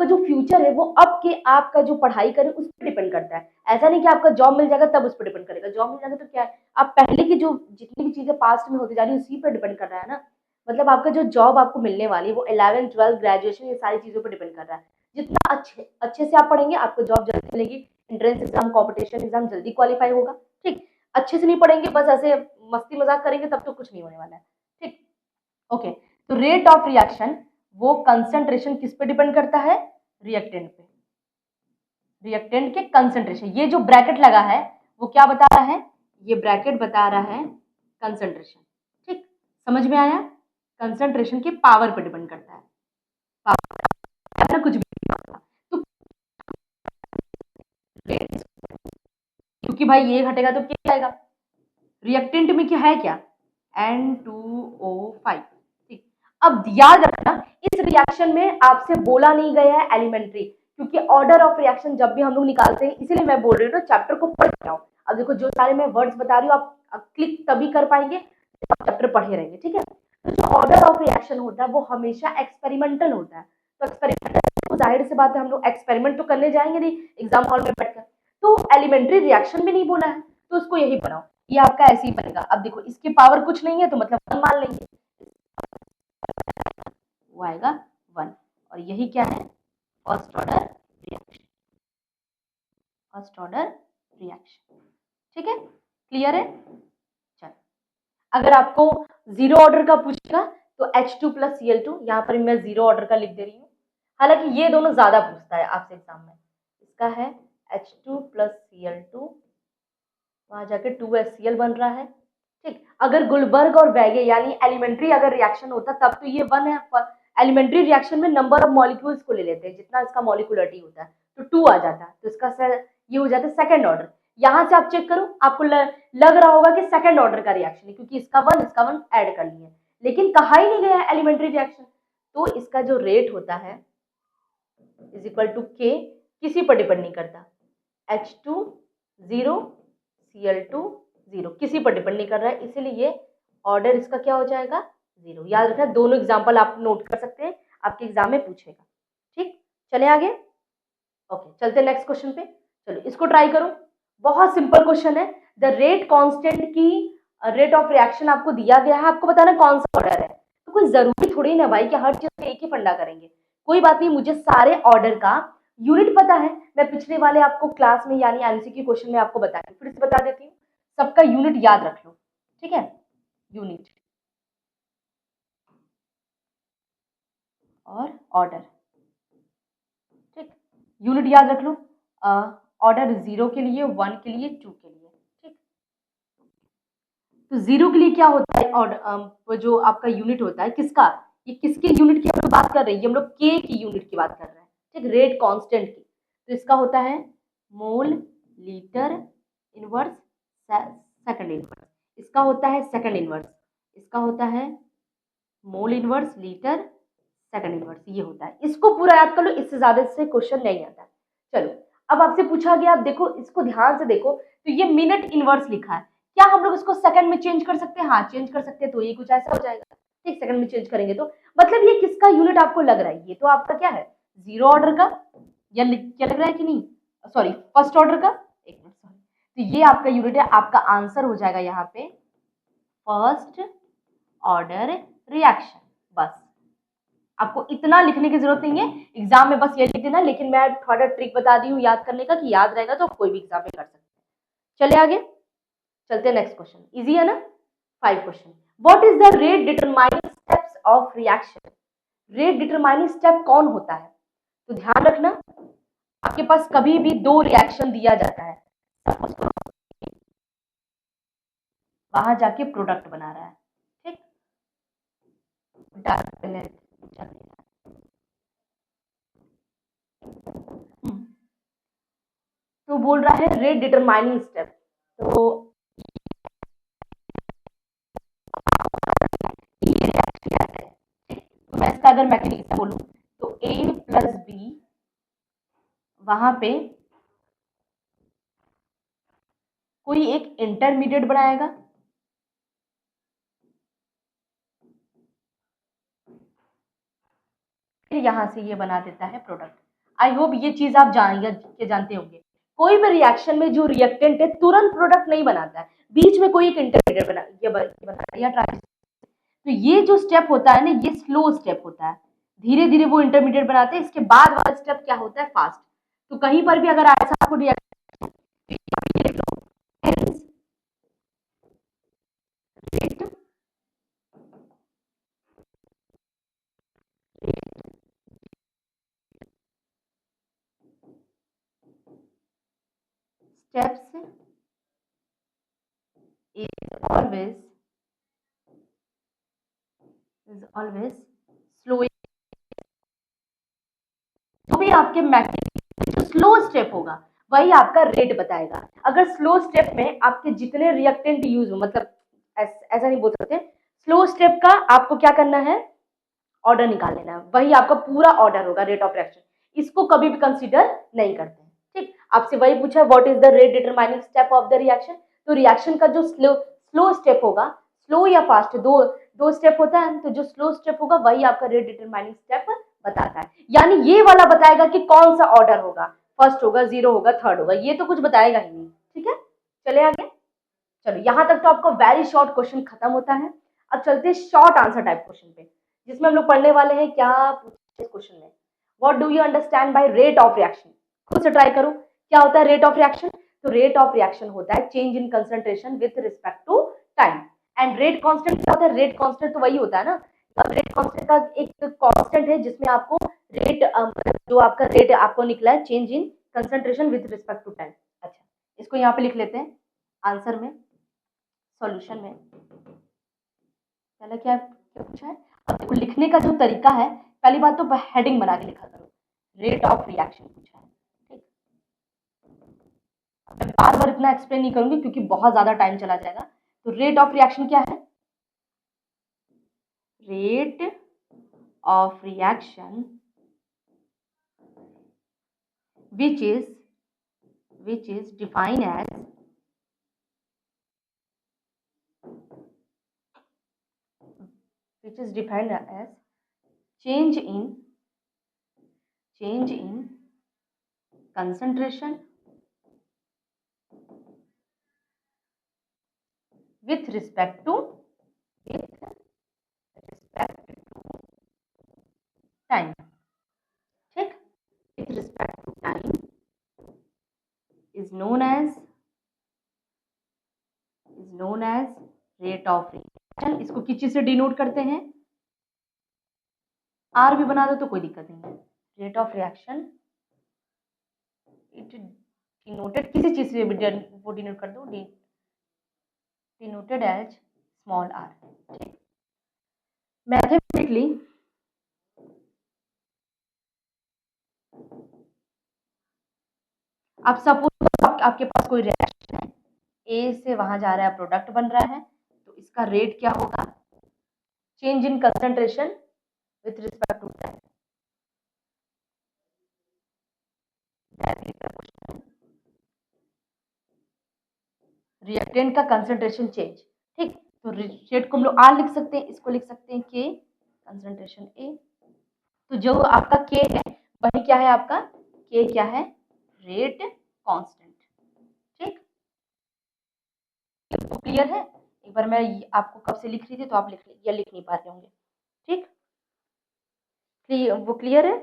जो फ्यूचर है वो अब के आपका जो पढ़ाई करे उस पर डिपेंड करता है। ऐसा नहीं कि आपका जॉब मिल जाएगा तब उस पर डिपेंड करेगा, जॉब मिल जाएगा तो क्या है, आप पहले की जो जितनी भी चीजें पास्ट में होती जा रही है उसी पर डिपेंड कर रहा है ना। मतलब आपका जो जॉब आपको मिलने वाली है वो 11th 12th ग्रेजुएशन ये सारी चीजों पर डिपेंड कर रहा है। जितना अच्छे अच्छे से आप पढ़ेंगे आपको जॉब जल्दी मिलेगी, एंट्रेंस एग्जाम, कॉम्पिटिशन एग्जाम जल्दी क्वालिफाई होगा। ठीक, अच्छे से नहीं पढ़ेंगे बस ऐसे मस्ती मजाक करेंगे तब तो कुछ नहीं होने वाला है। ठीक, ओके। तो रेट ऑफ रिएक्शन वो कंसंट्रेशन किस पे डिपेंड करता है, रिएक्टेंट पे, रिएक्टेंट के कंसंट्रेशन। ये जो ब्रैकेट लगा है वो क्या बता रहा है, ये ब्रैकेट बता रहा है कंसंट्रेशन। ठीक, समझ में आया, कंसंट्रेशन के पावर पे डिपेंड करता है, पावर कुछ भी तो क्योंकि भाई ये घटेगा तो क्या आएगा, रिएक्टेंट में क्या है, क्या N2O5। ठीक, अब याद रखना इस रिएक्शन में आपसे बोला नहीं गया है एलिमेंट्री, क्योंकि ऑर्डर ऑफ रिएक्शन जब भी हम लोग निकालते हैं इसीलिए मैं बोल रही हूँ चैप्टर को पढ़ के आओ। अब देखो जो सारे मैं वर्ड्स बता रही हूँ आप क्लिक तभी कर पाएंगे आप चैप्टर पढ़े रहेंगे। ठीक है, तो जो ऑर्डर ऑफ रिएक्शन होता है वो हमेशा एक्सपेरिमेंटल होता है। तो एक्सपेरिमेंटल तो जाहिर सी बात है हम लोग एक्सपेरिमेंट तो करने जाएंगे नहीं एग्जाम हॉल में बैठकर, तो एलिमेंट्री रिएक्शन भी नहीं बोला है, तो उसको यही बनाओ, ये आपका ऐसे ही बनेगा। अब देखो इसकी पावर कुछ नहीं है तो मतलब 1 मान लेंगे, वो आएगा 1, और यही क्या है, first order reaction, first order reaction. ठीक है, क्लियर है। चलो, अगर आपको जीरो ऑर्डर का पूछेगा तो H2 प्लस Cl2, यहाँ पर मैं जीरो ऑर्डर का लिख दे रही हूँ, हालांकि ये दोनों ज्यादा पूछता है आपसे एग्जाम में। इसका है H2 प्लस Cl2, वहां जाके 2HCl बन रहा है। ठीक, अगर गुलबर्ग और बैगे यानी एलिमेंट्री अगर रिएक्शन होता तब तो ये 1 है। एलिमेंट्री रिएक्शन में नंबर ऑफ मॉलिक्यूल्स को ले लेते हैं, जितना इसका मॉलिक्यूलरिटी होता है, तो 2 आ जाता है, तो इसका ये हो जाता है सेकंड ऑर्डर। यहां से आप चेक करो, आपको लग रहा होगा कि सेकंड ऑर्डर का रिएक्शन है, क्योंकि इसका 1 ऐड कर लिए, लेकिन कहा ही नहीं गया है एलिमेंट्री रिएक्शन। तो इसका जो रेट होता है इज इक्वल टू के, किसी पर डिपेंड नहीं करता, H2 0, Cl2 0, किसी पर डिपेंड नहीं कर रहा है, इसीलिए ये ऑर्डर इसका क्या हो जाएगा, 0। याद रखना, दोनों एग्जांपल आप नोट कर सकते हैं, आपके एग्जाम में पूछेगा। ठीक, चले आगे। ओके, चलते नेक्स्ट क्वेश्चन पे। चलो इसको ट्राई करो, बहुत सिंपल क्वेश्चन है। द रेट कांस्टेंट की रेट ऑफ रिएक्शन आपको दिया गया है, आपको बताना कौन सा ऑर्डर है। तो कोई जरूरी थोड़ी ना भाई कि हर चीज में एक ही फंडा करेंगे, कोई बात नहीं, मुझे सारे ऑर्डर का यूनिट पता है। मैं पिछले वाले आपको क्लास में यानी एमसीक्यू क्वेश्चन में आपको बताया, फिर से बता देती हूँ, सबका यूनिट याद रख लो। ठीक है, यूनिट और ऑर्डर, ठीक, यूनिट याद रख लो। ऑर्डर 0 के लिए, 1 के लिए, 2 के लिए। ठीक, तो 0 के लिए क्या होता है, ऑर्डर जो आपका यूनिट होता है किसका, ये किसके यूनिट की हम लोग बात कर रहे हैं, ये हम लोग के की यूनिट की बात कर रहे हैं। ठीक, रेट कांस्टेंट की, तो इसका होता है mole litre inverse second inverse, इसका होता है सेकंड इनवर्स, इसका होता है mole inverse litre second inverse, ये होता है। इसको पूरा याद कर लो, इससे ज्यादा से क्वेश्चन नहीं आता। चलो, अब आपसे पूछा गया, आप देखो इसको ध्यान से देखो, तो ये मिनट इनवर्स लिखा है, क्या हम लोग इसको सेकंड में चेंज कर सकते हैं, हाँ चेंज कर सकते हैं, तो ये कुछ ऐसा हो जाएगा। ठीक, सेकंड में चेंज करेंगे तो मतलब ये किसका यूनिट आपको लग रहा है, ये तो आपका क्या है, जीरो ऑर्डर का, या क्या लग रहा है कि नहीं, सॉरी फर्स्ट ऑर्डर का, एक मिनट सॉरी, तो ये आपका यूनिट है, आपका आंसर हो जाएगा यहाँ पे फर्स्ट ऑर्डर रिएक्शन। बस आपको इतना लिखने की जरूरत नहीं है, एग्जाम में बस ये लिख देना, लेकिन मैं थोड़ा ट्रिक बता दी हूँ याद करने का, कि याद रहेगा तो कोई भी एग्जाम में कर सकते हैं। चले आगे, चलते हैं नेक्स्ट क्वेश्चन, इजी है ना। 5 question, what is the rate determining steps of reaction, rate determining step कौन होता है। तो ध्यान रखना, आपके पास कभी भी 2 रिएक्शन दिया जाता है, वहां जाके प्रोडक्ट बना रहा है। ठीक, तो बोल रहा है रेट डिटरमाइनिंग स्टेप, तो तो मैं इसका अगर मैकेनिज्म बोलूं तो A प्लस बी, वहां पे कोई एक इंटरमीडिएट बनाएगा, फिर यहां से ये बना देता है प्रोडक्ट। आई होप ये चीज आप जानते होंगे, कोई भी रिएक्शन में जो रिएक्टेंट है तुरंत प्रोडक्ट नहीं बनाता है, बीच में कोई एक इंटरमीडिएट बनाता है या ट्रांजिशन। तो ये जो स्टेप होता है ना, ये स्लो स्टेप होता है, धीरे धीरे वो इंटरमीडिएट बनाते हैं, इसके बाद वाला स्टेप क्या होता है, फास्ट। तो कहीं पर भी अगर ऐसा आपको reaction steps is always slow, जो भी आपके मैकेनिज्म जो स्लो स्टेप होगा वही आपका रेट बताएगा। अगर स्लो स्टेप में आपके जितने रिएक्टेंट यूज हो, मतलब ऐसा नहीं बोल सकते, स्लो स्टेप का आपको क्या करना है, ऑर्डर निकाल लेना है, वही आपका पूरा ऑर्डर होगा रेट ऑफ रिएक्शन, इसको कभी भी कंसीडर नहीं करते हैं। ठीक, आपसे वही पूछा what is the rate determining step of the reaction, तो रिएक्शन का जो स्लो स्टेप होगा, स्लो या फास्ट, दो स्टेप होता है, तो जो स्लो स्टेप होगा वही आपका रेट डिटरमाइनिंग स्टेप बताता है, यानी ये वाला बताएगा कि कौन सा ऑर्डर होगा, फर्स्ट होगा, जीरो होगा, थर्ड होगा, ये तो कुछ बताएगा ही नहीं। ठीक है, चले आगे। चलो यहाँ तक तो आपको वेरी शॉर्ट क्वेश्चन खत्म होता है। अब चलते हैं शॉर्ट आंसर टाइप क्वेश्चन पे, जिसमें हम लोग पढ़ने वाले हैं क्या इस क्वेश्चन में, what do you understand by rate of reaction. खुद से ट्राई करो, क्या होता है रेट ऑफ रिएक्शन। तो रेट ऑफ रिएक्शन होता है change in concentration with respect to time. And rate constant क्या होता है, रेट कांस्टेंट तो वही होता है ना, रेट कांस्टेंट का एक कांस्टेंट है जिसमें आपको रेट जो आपका रेट आपको निकला है change in concentration with respect to time. अच्छा, इसको यहाँ पे लिख लेते हैं आंसर में, सॉल्यूशन में। पहले क्या क्या पूछा है, अब देखो लिखने का जो तरीका है, पहली बात तो हेडिंग बना के लिखा करो, रेट ऑफ रिएक्शन पूछा है। ठीक, मैं बार बार इतना एक्सप्लेन नहीं करूंगी क्योंकि बहुत ज्यादा टाइम चला जाएगा। तो रेट ऑफ रिएक्शन क्या है, rate of reaction which is defined as change in concentration with respect to time। ठीक, with respect to time is known as rate of reaction। इसको किस चीज से डिनोट करते हैं, आर भी बना दो तो कोई दिक्कत नहीं है। Rate of reaction it denoted किसी चीज से वो डिनोट कर दो, denoted as small r. Mathematically आप सपोज आपके पास कोई रिएक्शन है, ए से वहां जा रहा है, प्रोडक्ट बन रहा है, तो इसका रेट क्या होगा, change in concentration with respect to time. Reactant का कंसंट्रेशन चेंज। ठीक, तो रेट को हम लोग आर लिख सकते हैं, इसको लिख सकते हैं के, कंसंट्रेशन ए। तो जो आपका के है वही क्या है, आपका के क्या है, रेट कांस्टेंट। ठीक, तो क्लियर है। एक बार मैं आपको कब से लिख रही थी तो आप लिख नहीं पाते होंगे। ठीक, वो क्लियर है।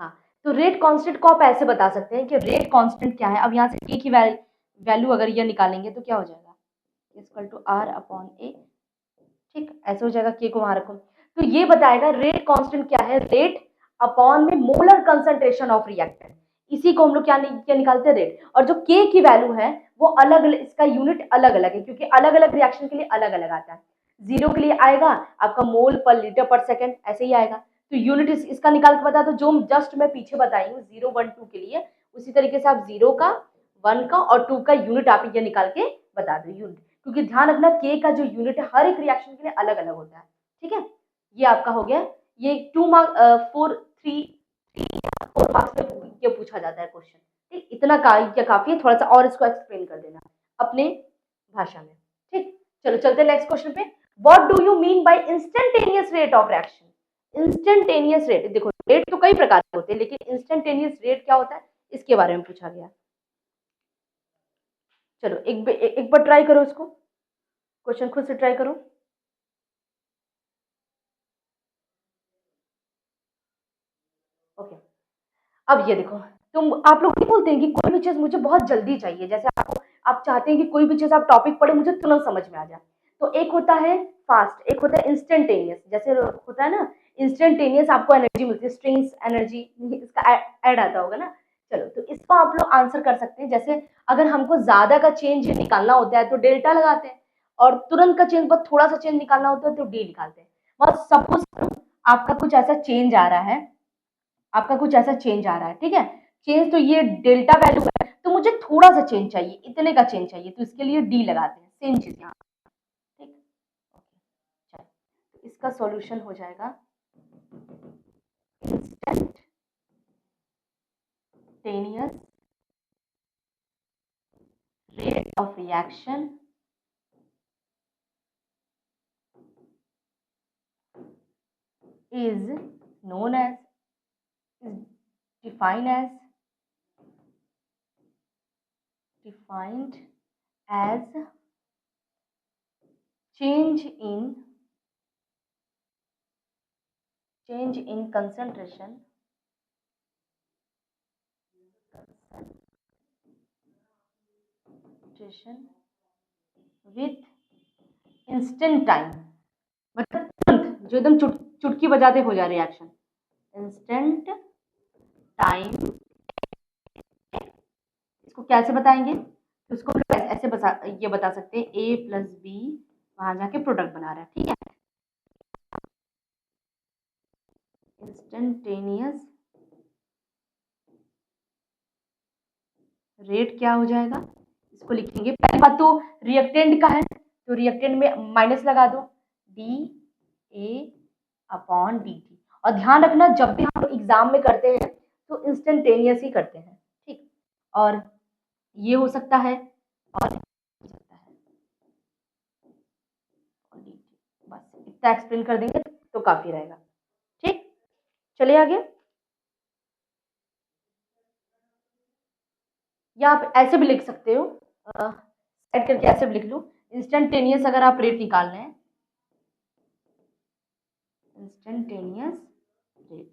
हाँ, तो रेट कांस्टेंट को आप ऐसे बता सकते हैं कि रेट कांस्टेंट क्या है। अब यहाँ से ए की वैल्यू अगर ये निकालेंगे तो क्या हो जाएगा, इक्वल टू आर अपॉन ए। ठीक, ऐसे हो जाएगा, के को वहां रखो। तो ये बताएगा रेट कांस्टेंट क्या है, रेट अपॉन में मोलर कंसंट्रेशन ऑफ रिएक्टेंट, इसी को हम लोग क्या निकालते हैं, रेट। और जो के की वैल्यू है वो अलग अलग, इसका यूनिट अलग अलग है क्योंकि अलग अलग रिएक्शन के लिए अलग अलग आता है। जीरो के लिए आएगा आपका मोल पर लीटर पर सेकेंड, ऐसे ही आएगा। तो यूनिट इसका निकाल के बता दो, जो जस्ट मैं पीछे बताई हूँ 0 1 2 के लिए, उसी तरीके से आप 0 का 1 का और 2 का यूनिट आप ये निकाल के बता दो यूनिट, क्योंकि ध्यान रखना के का जो यूनिट है हर एक रिएक्शन के लिए अलग अलग होता है। ठीक है, ये आपका हो गया। ये 2 मार्क 4 मार्क्स में ये पूछा जाता है क्वेश्चन। ठीक, इतना क्या काफी है, थोड़ा सा और इसको एक्सप्लेन कर देना अपने भाषा में। ठीक, चलो चलते हैं नेक्स्ट क्वेश्चन पे। What do you mean by instantaneous rate of reaction. Instantaneous rate, देखो रेट तो कई प्रकार के होते हैं लेकिन इंस्टेंटेनियस रेट क्या होता है इसके बारे में पूछा गया। चलो एक बार ट्राई करो, इसको क्वेश्चन खुद से ट्राई करो। ओके, अब ये देखो, तुम आप लोग नहीं बोलते हैं कि कोई भी चीज मुझे बहुत जल्दी चाहिए, जैसे आपको आप चाहते हैं कि कोई भी चीज आप टॉपिक पढ़े मुझे तुरंत समझ में आ जाए। तो एक होता है फास्ट, एक होता है इंस्टेंटेनियस। जैसे होता है ना इंस्टेंटेनियस, आपको एनर्जी मिलती है, स्ट्रिंग्स एनर्जी, इसका ऐड आता होगा ना। चलो, तो इसको आप लोग आंसर कर सकते हैं। जैसे अगर हमको ज्यादा का चेंज निकालना होता है तो डेल्टा लगाते हैं, और तुरंत का चेंज बस थोड़ा सा चेंज निकालना होता है तो डी निकालते हैं। बस सपोज आपका कुछ ऐसा चेंज आ रहा है, ठीक है, चेंज तो ये डेल्टा वैल्यू है, तो मुझे थोड़ा सा चेंज चाहिए, इतने का चेंज चाहिए, तो इसके लिए डी लगाते हैं, सेम चीज यहाँ। ठीक, तो इसका सॉल्यूशन हो जाएगा instantaneous rate of reaction is known as, is defined as change in concentration with instant time, मतलब तुरंत, जो एकदम चुटकी बजाते हो जाए रिएक्शन, इंस्टेंट टाइम। इसको कैसे बताएंगे? तो इसको ऐसे ये बता सकते हैं, ए प्लस बी वहां जाके प्रोडक्ट बना रहा है, ठीक है। इंस्टेंटेनियस रेट क्या हो जाएगा, इसको लिखेंगे। पहली बात तो रिएक्टेंट का है, तो रिएक्टेंट में माइनस लगा दो, D A upon D T. और ध्यान रखना, जब भी हम एग्जाम में करते हैं तो इंस्टेंटेनियस ही करते हैं, ठीक। और ये हो सकता है, और हो सकता है, बस इतना एक्सप्लेन कर देंगे तो काफी रहेगा, ठीक। चलिए आगे। या आप ऐसे भी लिख सकते हो, सेट करके ऐसे भी लिख लो, इंस्टेंटेनियस अगर आप रेट निकाल रहे हैं, इंस्टेंटेनियस रेट,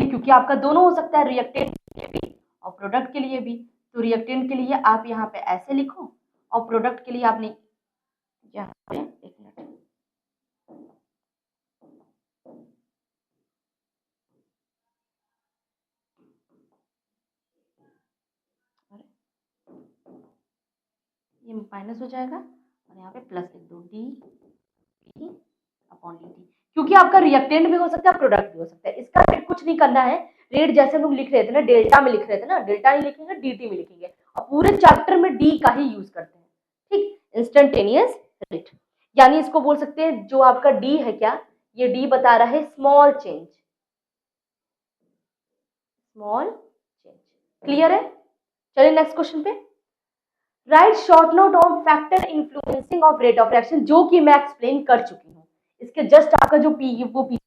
क्योंकि आपका दोनों हो सकता है, रिएक्टेंट के लिए भी और प्रोडक्ट के लिए भी। तो रिएक्टेंट के लिए आप यहाँ पे ऐसे लिखो, और प्रोडक्ट के लिए आपने यहाँ पे, एक मिनट, ये माइनस हो जाएगा और यहाँ पे प्लस लिख दो, डी अपॉन डी टी, क्योंकि आपका रिएक्टेंट भी हो सकता है, प्रोडक्ट भी हो सकता है। इसका रेट कुछ नहीं करना है, रेट जैसे हम लोग लिख रहे थे ना, डेल्टा में लिख रहे थे ना, डेल्टा नहीं लिखेंगे, डी में लिखेंगे, और पूरे चैप्टर में डी का ही यूज करते हैं, ठीक। इंस्टेंटेनियस रेट, यानी इसको बोल सकते हैं, जो आपका डी है, क्या ये डी बता रहा है, small change, small change. Clear है? चलिए नेक्स्ट क्वेश्चन पे। Right short note on factor influencing of rate of reaction, जो कि मैं एक्सप्लेन कर चुकी हूँ। इसके जस्ट आपका जो पी, वो पी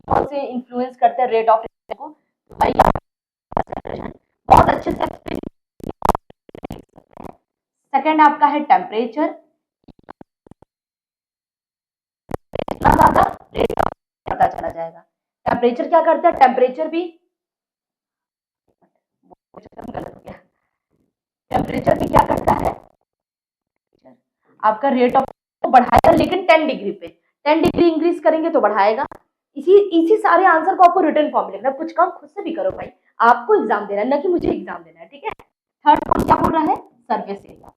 कौन से इन्फ्लुएंस करते हैं रेट ऑफ रिएक्शन को, तो भाई बहुत अच्छे से एक्सप्लेन। सेकंड आपका है टेम्परेचर, इतना ज्यादा रेट ऑफ पता चला जाएगा। टेम्परेचर क्या करता है, टेम्परेचर भी गलत हो गया, टेम्परेचर भी क्या करता है, आपका रेट ऑफ बढ़ाएगा, लेकिन 10 डिग्री पे, 10 डिग्री इंक्रीज करेंगे तो बढ़ाएगा। इसी सारे आंसर को आपको रिटर्न फॉर्म में लिखना, कुछ काम खुद से भी करो भाई, आपको एग्जाम देना है, ना कि मुझे एग्जाम देना है, ठीक है। थर्ड पॉइंट क्या बोल रहा है, सरफेस एरिया।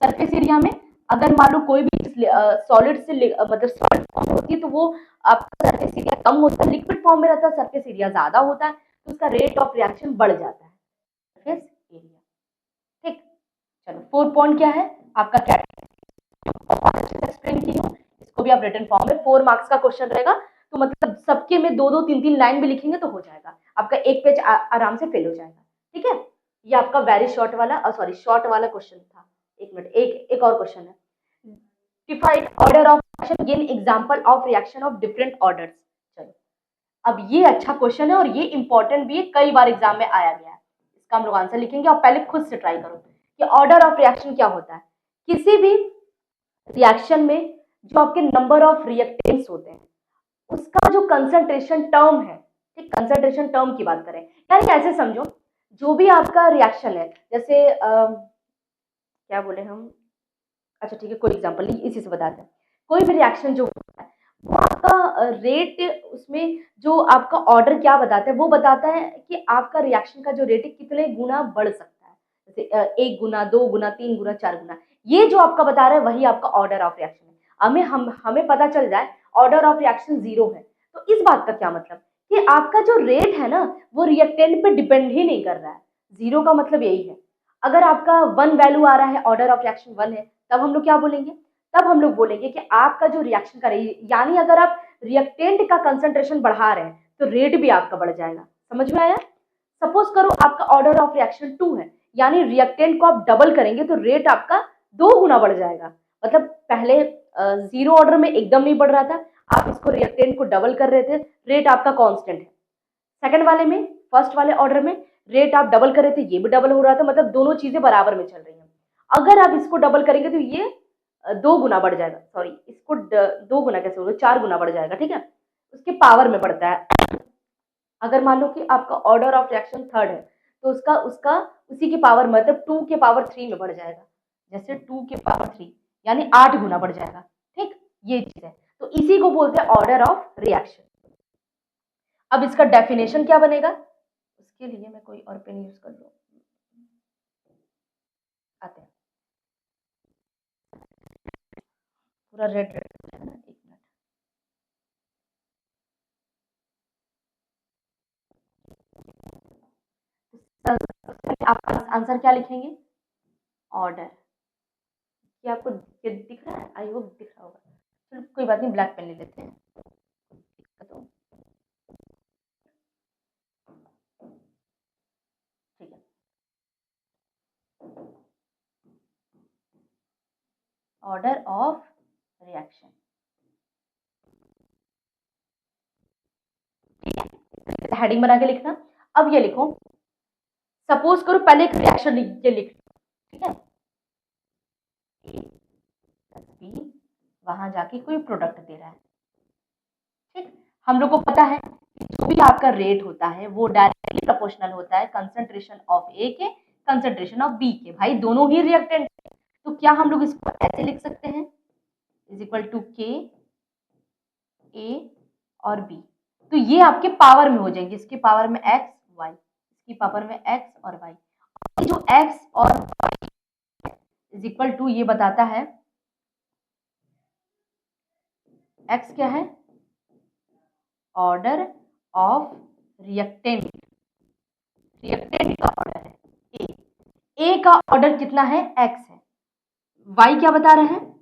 सरफेस एरिया में अगर मान लो कोई भी सॉलिड से मतलब सॉलिड फॉर्म होती है, तो वो आपका सरफेस एरिया कम होता है, लिक्विड फॉर्म में रहता है सरफेस एरिया ज्यादा होता है, तो उसका रेट ऑफ रिएक्शन बढ़ जाता है, सरफेस एरिया, ठीक। चलो 4 पॉइंट क्या है आपका, क्या एक्सप्लेन की हूँ, इसको भी आप रिटन फॉर्म में, 4 मार्क्स का क्वेश्चन रहेगा, तो मतलब सबके में 2-2 3-3 लाइन भी लिखेंगे तो हो जाएगा, आपका एक पेज आराम से फिल हो जाएगा, ठीक है। ये आपका वेरी शॉर्ट वाला, सॉरी शॉर्ट वाला क्वेश्चन था। एक मिनट, एक और क्वेश्चन है, define order of reaction, give example of reaction of different orders. चलो, अब ये अच्छा क्वेश्चन है और ये इंपॉर्टेंट भी है, कई बार एग्जाम में आया गया है, इसका हम लोग आंसर लिखेंगे, और पहले खुद से ट्राई करो कि ऑर्डर ऑफ रिएक्शन क्या होता है। किसी भी रिएक्शन में जो आपके नंबर ऑफ रिएक्टेंट्स होते हैं, उसका जो कंसंट्रेशन टर्म है, ठीक, कंसंट्रेशन टर्म की बात करें, यानी कैसे समझो, जो भी आपका रिएक्शन है, जैसे क्या बोले हम, अच्छा ठीक है, कोई एग्जांपल नहीं, इसी से बताते हैं। कोई भी रिएक्शन जो होता है, वो आपका रेट, उसमें जो आपका ऑर्डर क्या बताता है, वो बताता है कि आपका रिएक्शन का जो रेट है कितने गुना बढ़ सकता है, जैसे 1 गुना, 2 गुना, 3 गुना, 4 गुना, ये जो आपका बता रहा है वही आपका ऑर्डर ऑफ रिएक्शन है। हमें पता चल जाए ऑर्डर ऑफ रिएक्शन 0 है, तो इस बात का क्या मतलब कि आपका जो रेट है ना, वो रिएक्टेंट पे डिपेंड ही नहीं कर रहा है। 0 का मतलब यही है। अगर आपका 1 वैल्यू आ रहा है, ऑर्डर ऑफ रिएक्शन 1 है, तब हम लोग क्या बोलेंगे, तब हम लोग बोलेंगे कि आपका जो रिएक्शन का यानी अगर आप रिएक्टेंट का कंसंट्रेशन बढ़ा रहे हैं तो रेट भी आपका बढ़ जाएगा। समझ में आया? सपोज करो आपका ऑर्डर ऑफ रिएक्शन 2 है, यानी रिएक्टेंट को आप डबल करेंगे तो रेट आपका 2 गुना बढ़ जाएगा। मतलब पहले 0 ऑर्डर में एकदम नहीं बढ़ रहा था, आप इसको रिएक्टेंट को डबल कर रहे थे, रेट आपका कांस्टेंट है। सेकंड वाले में, फर्स्ट वाले ऑर्डर में रेट आप डबल कर रहे थे, ये भी डबल हो रहा था, मतलब दोनों चीजें बराबर में चल रही हैं। अगर आप इसको डबल करेंगे तो ये 2 गुना बढ़ जाएगा, सॉरी इसको 2 गुना कैसे होगा, 4 गुना बढ़ जाएगा, ठीक है, उसके पावर में बढ़ता है। अगर मान लो कि आपका ऑर्डर ऑफ रिएक्शन थर्ड है तो उसका उसका उसी की पावर मतलब 2 के पावर 3 में बढ़ जाएगा, जैसे 2 के पावर 3 यानी 8 गुना बढ़ जाएगा, ठीक, ये चीज है। तो इसी को बोलते हैं ऑर्डर ऑफ रिएक्शन। अब इसका डेफिनेशन क्या बनेगा, उसके लिए मैं कोई और पेन यूज कर लूं, आते हैं, पूरा रेड रेड हो जाएगा ना, एक मिनट। आप आंसर क्या लिखेंगे, ऑर्डर, ये आपको ये दिख रहा है, आई होप दिख रहा होगा, चलो कोई बात नहीं, ब्लैक पेन ले लेते हैं। तो ठीक है, ऑर्डर ऑफ रिएक्शन, हेडिंग बना के लिखना। अब ये लिखो, सपोज करो पहले एक रिएक्शन ये लिख, ठीक है, ए प्लस बी, वहां जाके कोई प्रोडक्ट दे रहा है, ठीक। हम लोग को पता है कि जो भी आपका रेट होता है वो डायरेक्टली प्रोपोर्शनल होता है कंसंट्रेशन ऑफ ए के कंसंट्रेशन ऑफ बी के, भाई दोनों ही रिएक्टेंट। तो क्या हम लोग इसको ऐसे लिख सकते हैं, इज इक्वल टू के ए और बी, तो ये आपके पावर में हो जाएंगे, इसकी पावर में एक्स वाई, इसकी पावर में एक्स और वाई, जो एक्स और वाई इज इक्वल टू ये बताता है, एक्स क्या है, ऑर्डर ऑफ रिएक्टेंट, रिएक्टेंट का ऑर्डर है ए का ऑर्डर कितना है, एक्स है, वाई क्या बता रहे हैं,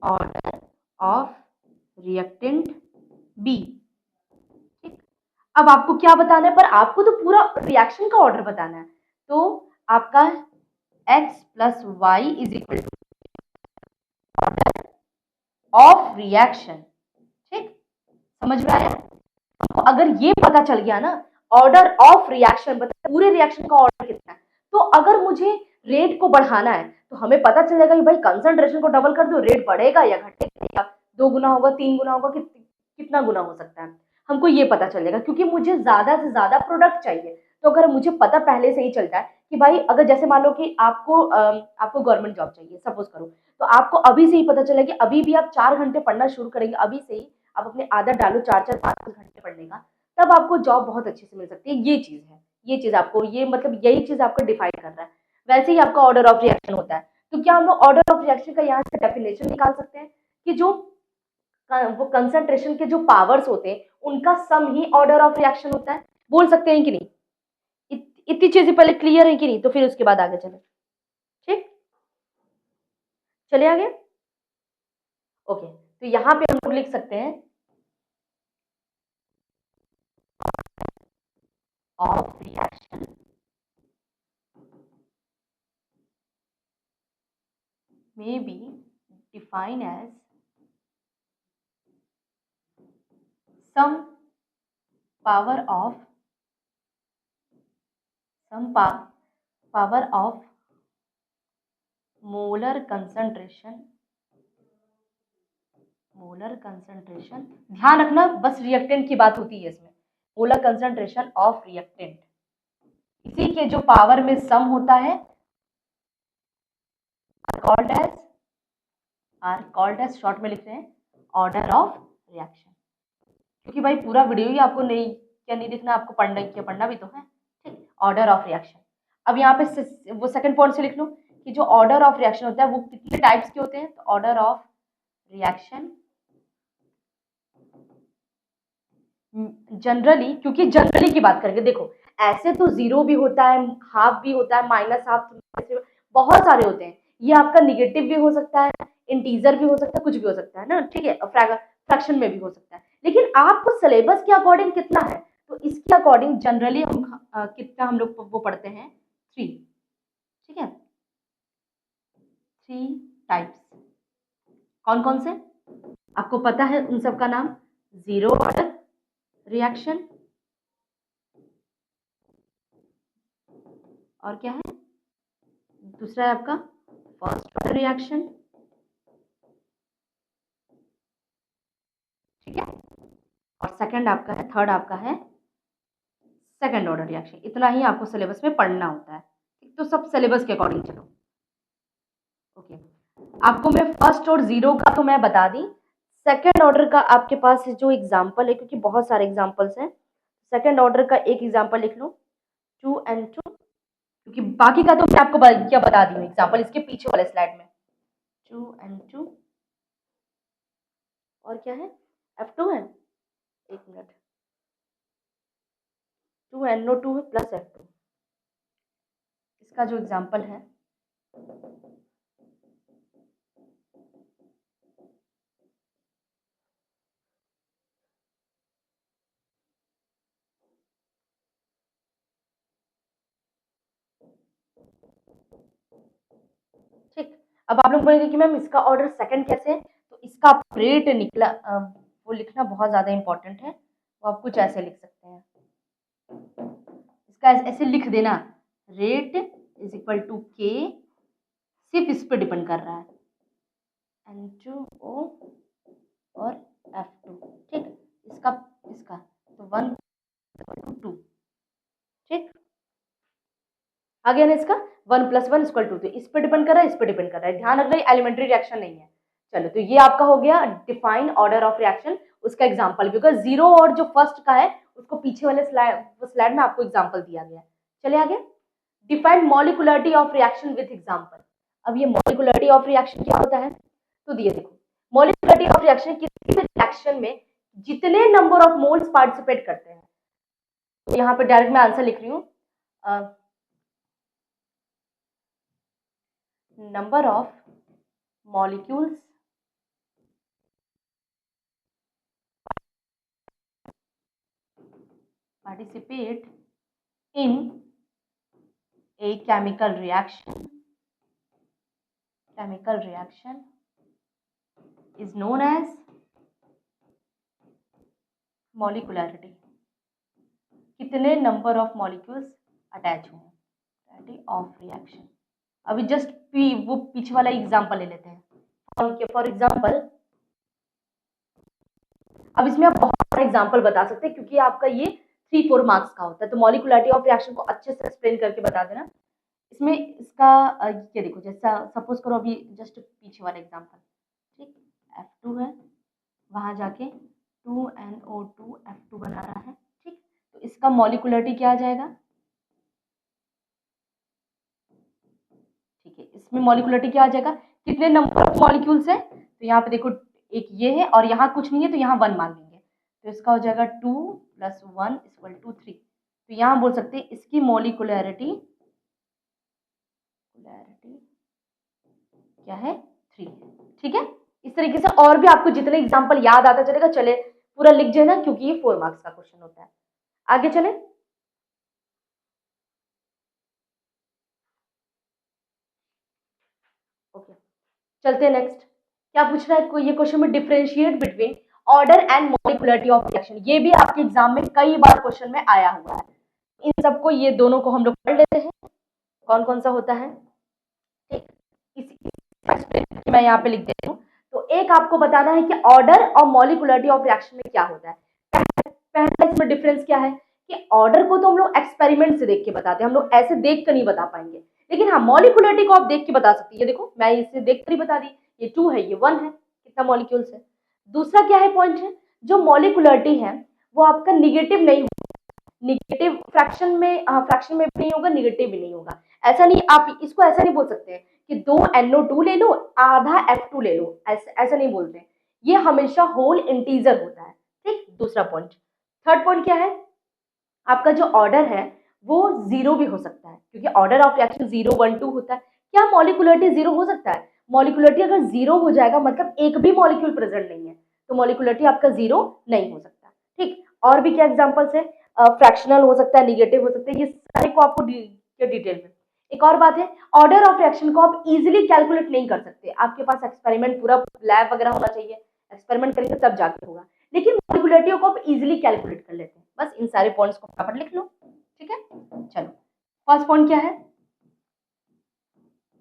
ऑर्डर ऑफ रिएक्टेंट बी, ठीक। अब आपको क्या बताना है, पर आपको तो पूरा रिएक्शन का ऑर्डर बताना है, तो आपका x plus y is equal to order of reaction, ठीक, समझ में आया। तो अगर ये पता चल गया ना, ऑर्डर ऑफ रिएक्शन बता पूरे रिएक्शन का ऑर्डर कितना है, तो अगर मुझे रेट को बढ़ाना है तो हमें पता चलेगा कि भाई कंसंट्रेशन को डबल कर दो, रेट बढ़ेगा या घटेगा, या 2 गुना होगा, 3 गुना होगा, कितना गुना हो सकता है, हमको ये पता चलेगा, क्योंकि मुझे ज्यादा से ज्यादा प्रोडक्ट चाहिए। तो अगर मुझे पता पहले से ही चलता है कि भाई अगर जैसे मान लो कि आपको गवर्नमेंट जॉब चाहिए, सपोज करो, तो आपको अभी से ही पता चला कि अभी भी आप 4 घंटे पढ़ना शुरू करेंगे, अभी से ही आप अपने आदत डालो 4-4 5 घंटे पढ़ने का, तब आपको जॉब बहुत अच्छे से मिल सकती है। ये चीज है, ये चीज आपको, ये मतलब यही चीज आपको डिफाइन कर रहा है। वैसे ही आपका ऑर्डर ऑफ रिएक्शन होता है। तो क्या हम लोग ऑर्डर ऑफ रिएक्शन का यहाँ से डेफिनेशन निकाल सकते हैं कि जो वो कंसंट्रेशन के जो पावर्स होते हैं उनका सम ही ऑर्डर ऑफ रिएक्शन होता है, बोल सकते हैं कि नहीं। इतनी चीजें पहले क्लियर है कि नहीं, तो फिर उसके बाद आगे चले, ठीक, चले आगे। ओके, तो यहाँ पे हम लोग लिख सकते हैं of reaction may be defined as some power of molar concentration, ध्यान रखना बस रिएक्टेंट की बात होती है इसमें, मोलर कंसंट्रेशन ऑफ रिएक्टेंट, इसी के जो पावर में सम होता है कॉल्ड एज शॉर्ट में लिख रहे हैं ऑर्डर ऑफ रिएक्शन, क्योंकि भाई पूरा वीडियो ही आपको नहीं क्या नहीं दिखना, आपको पढ़ना भी तो है, ठीक, ऑर्डर ऑफ रिएक्शन। अब यहाँ पे वो सेकंड पॉइंट से लिख लो कि जो ऑर्डर ऑफ रिएक्शन होता है वो कितने टाइप्स के होते हैं, तो ऑर्डर ऑफ रिएक्शन जनरली, क्योंकि जनरली की बात करेंगे, देखो ऐसे तो 0 भी होता है, हाफ भी होता है, माइनस हाफ, बहुत सारे होते हैं, ये आपका निगेटिव भी हो सकता है, इंटीजर भी हो सकता है, कुछ भी हो सकता है ना, ठीक है, फ्रैक्शन में भी हो सकता है, लेकिन आपको सिलेबस के अकॉर्डिंग कितना है, तो इसके अकॉर्डिंग जनरली हम कितना हम लोग वो पढ़ते हैं 3, ठीक है। 3 टाइप्स कौन कौन से आपको पता है उन सब का नाम? जीरो ऑर्डर रिएक्शन, और क्या है दूसरा है आपका फर्स्ट ऑर्डर रिएक्शन, ठीक है, और सेकंड आपका है, थर्ड आपका है सेकंड ऑर्डर रिएक्शन। इतना ही आपको सिलेबस में पढ़ना होता है, तो सब सिलेबस के अकॉर्डिंग चलो। ओके, आपको मैं फर्स्ट और जीरो का तो मैं बता दी, सेकंड ऑर्डर का आपके पास जो एग्जांपल है, क्योंकि बहुत सारे एग्जांपल्स हैं, सेकंड ऑर्डर का एक एग्जांपल लिख लो 2n2, क्योंकि बाकी का तो मैं आपको क्या बता दी हूँ एग्जांपल इसके पीछे वाले स्लाइड में। 2n2 और क्या है F2 है, एक मिनट, 2NO2 प्लस F2, इसका जो एग्जांपल है ठीक। अब आप लोग बोलेंगे कि मैम इसका ऑर्डर सेकंड कैसे है, तो इसका रेट निकला वो लिखना बहुत ज़्यादा इंपॉर्टेंट है, वो आप कुछ ऐसे लिख सकते हैं, इसका ऐसे लिख देना, रेट इज इक्वल टू के, सिर्फ इस पर डिपेंड कर रहा है N2O और F2, ठीक, इसका इसका तो 1 2, ठीक, आ गया ना इसका 1 + 1 = 2, तो इस पर डिपेंड कर रहा है, इस पर डिपेंड कर रहा है, ध्यान रखना एलिमेंट्री रिएक्शन नहीं है। चलो, तो ये आपका हो गया डिफाइन ऑर्डर ऑफ रिएक्शन, उसका एग्जांपल, बिकॉज जीरो और जो फर्स्ट का है उसको पीछे वाले स्लाइड में आपको एग्जांपल दिया गया है। चलिए आगे, define molecularity of reaction with example. अब ये मॉलिक्युलरिटी ऑफ रिएक्शन क्या होता है, तो दिए देखो, मॉलिक्युलरिटी ऑफ रिएक्शन किसी भी रिएक्शन में जितने नंबर ऑफ मोल्स पार्टिसिपेट करते हैं, तो यहाँ पे डायरेक्ट मैं आंसर लिख रही हूँ, number of molecules participate in a chemical reaction is known as molecularity। कितने नंबर ऑफ मॉलिक्यूल्स अटैच हुए ऑफ रिएक्शन। अभी जस्ट वो पीछे वाला एग्जांपल ले लेते हैं, फॉर एग्जांपल, अब इसमें आप बहुत सारे एग्जांपल बता सकते हैं, क्योंकि आपका ये 3-4 मार्क्स का होता है, तो मॉलिक्युलरिटी ऑफ रिएक्शन को अच्छे से एक्सप्लेन करके बता देना। इसमें इसका ये देखो, जैसा सपोज करो अभी जस्ट पीछे वाला एग्जांपल, ठीक, F2 है, वहां जाके 2NO2 F2 बना रहा है, ठीक, तो इसका मॉलिक्युलरिटी क्या आ जाएगा, ठीक है, इसमें मॉलिक्युलरिटी क्या आ जाएगा, कितने नंबर ऑफ मॉलिक्यूल्स है, तो यहाँ पे देखो एक ये है और यहाँ कुछ नहीं है, तो यहाँ 1 मान लेंगे, तो इसका हो जाएगा 2 + 1 = 3, तो यहाँ बोल सकते हैं इसकी मॉलिक्युलरिटी क्या है 3, ठीक है। इस तरीके से और भी आपको जितने एग्जांपल याद आता चलेगा, चले पूरा लिख देना, क्योंकि ये 4 मार्क्स का क्वेश्चन होता है। आगे चले, ओके, चलते हैं नेक्स्ट। क्या पूछ रहा है ये क्वेश्चन में, differentiate between order and molecularity of reaction. ये भी आपके एग्जाम में कई बार क्वेश्चन में आया हुआ है, इन सबको ये दोनों को हम लोग पढ़ लेते हैं, कौन कौन सा होता है, ठीक, इसी मैं यहाँ पे लिख देती हूँ। तो एक आपको बताना है कि ऑर्डर और मॉलिक्युलरिटी ऑफ रिएक्शन में क्या होता है। पहला इसमें डिफरेंस क्या है कि ऑर्डर को तो हम लोग एक्सपेरिमेंट से देख के बताते हैं, हम लोग ऐसे देख कर नहीं बता पाएंगे, लेकिन हाँ मॉलिक्युलरिटी को आप देख के बता सकते हैं। ये देखो मैं इसे देख कर ही बता दी, ये 2 है, ये 1 है, कितना मॉलिक्यूल्स है। दूसरा क्या है पॉइंट है, जो मॉलिक्युलरिटी है वो आपका निगेटिव नहीं, निगेटिव फ्रैक्शन में भी नहीं होगा, निगेटिव भी नहीं होगा। ऐसा नहीं, आप इसको ऐसा नहीं बोल सकते हैं कि 2NO2 ले लो, आधा F2 ले लो, ऐसा नहीं बोलते, ये हमेशा होल इंटीजर होता है, ठीक। दूसरा पॉइंट, थर्ड पॉइंट क्या है, आपका जो ऑर्डर है वो जीरो भी हो सकता है, क्योंकि ऑर्डर ऑफ रिएक्शन 0 1 2 होता है। क्या मॉलिक्युलरिटी जीरो हो सकता है? मॉलिक्युलरिटी अगर जीरो हो जाएगा मतलब एक भी मॉलिक्यूल प्रेजेंट नहीं है, तो मॉलिक्युलरिटी आपका जीरो नहीं हो सकता, ठीक। और भी क्या एग्जांपल्स है, फ्रैक्शनल हो सकता है, निगेटिव हो सकता है, ये सारे को आपको डिटेल में। एक और बात है, ऑर्डर ऑफ रिएक्शन को आप इजीली कैलकुलेट नहीं कर सकते, आपके पास एक्सपेरिमेंट पूरा लैब वगैरह होना चाहिए, एक्सपेरिमेंट करेंगे तब जाके होगा, लेकिन मॉलिक्यूलरिटी को आप इजीली कैलकुलेट कर लेते हैं। बस इन सारे पॉइंट्स को फटाफट लिख लो, ठीक है। चलो फर्स्ट पॉइंट क्या है,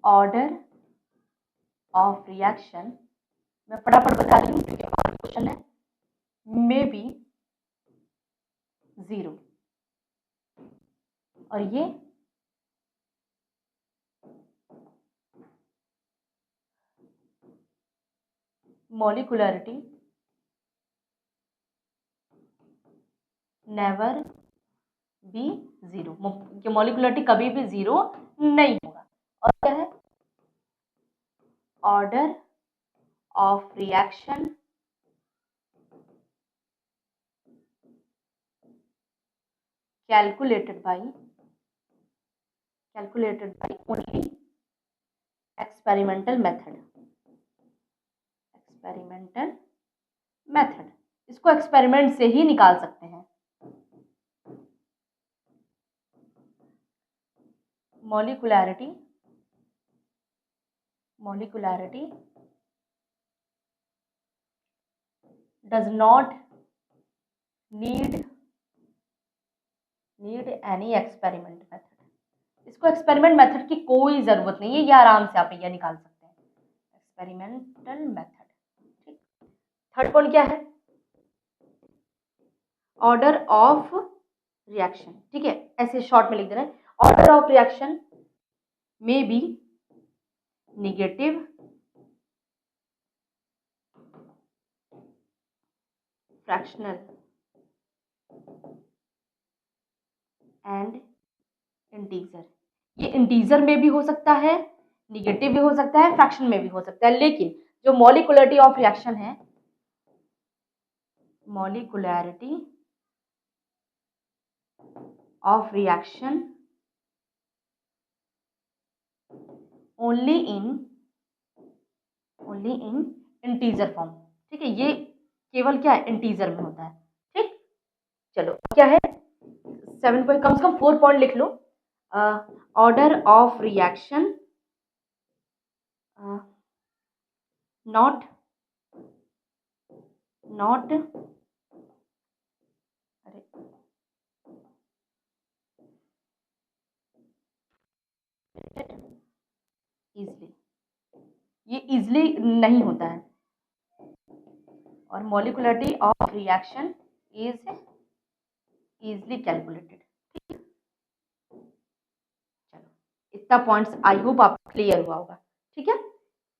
ऑर्डर ऑफ रिएक्शन, मैं फटाफट बता रही हूँ क्योंकि और क्वेश्चन है, मे बी 0, और ये मॉलिक्यूलरिटी नेवर बी 0, मॉलिक्यूलरिटी कभी भी 0 नहीं होगा। और क्या है, order of reaction calculated by only experimental method, इसको एक्सपेरिमेंट से ही निकाल सकते हैं। Molecularity does not need any experiment method, इसको एक्सपेरिमेंट मेथड की कोई जरूरत नहीं है, ये आराम से आप ये निकाल सकते हैं, एक्सपेरिमेंटल मेथड। ठीक, थर्ड पॉइंट क्या है, ऑर्डर ऑफ रिएक्शन, ठीक है, ऐसे शॉर्ट में लिख दे रहे हैं, order of reaction may be negative, fractional and integer. ये इंटीजर में भी हो सकता है, निगेटिव भी हो सकता है, फ्रैक्शन में भी हो सकता है, लेकिन जो मॉलिक्यूलरिटी ऑफ रिएक्शन है, molecularity of reaction only in integer form, ठीक है, ये केवल क्या है, इंटीजर में होता है। ठीक, चलो क्या है, 7 पॉइंट, कम से कम 4 पॉइंट लिख लो। Order of reaction not easily, ये इजली नहीं होता है, और molecularity of reaction is easily calculated. चलो इतना पॉइंट्स आई होप आपको क्लियर हुआ होगा, ठीक है।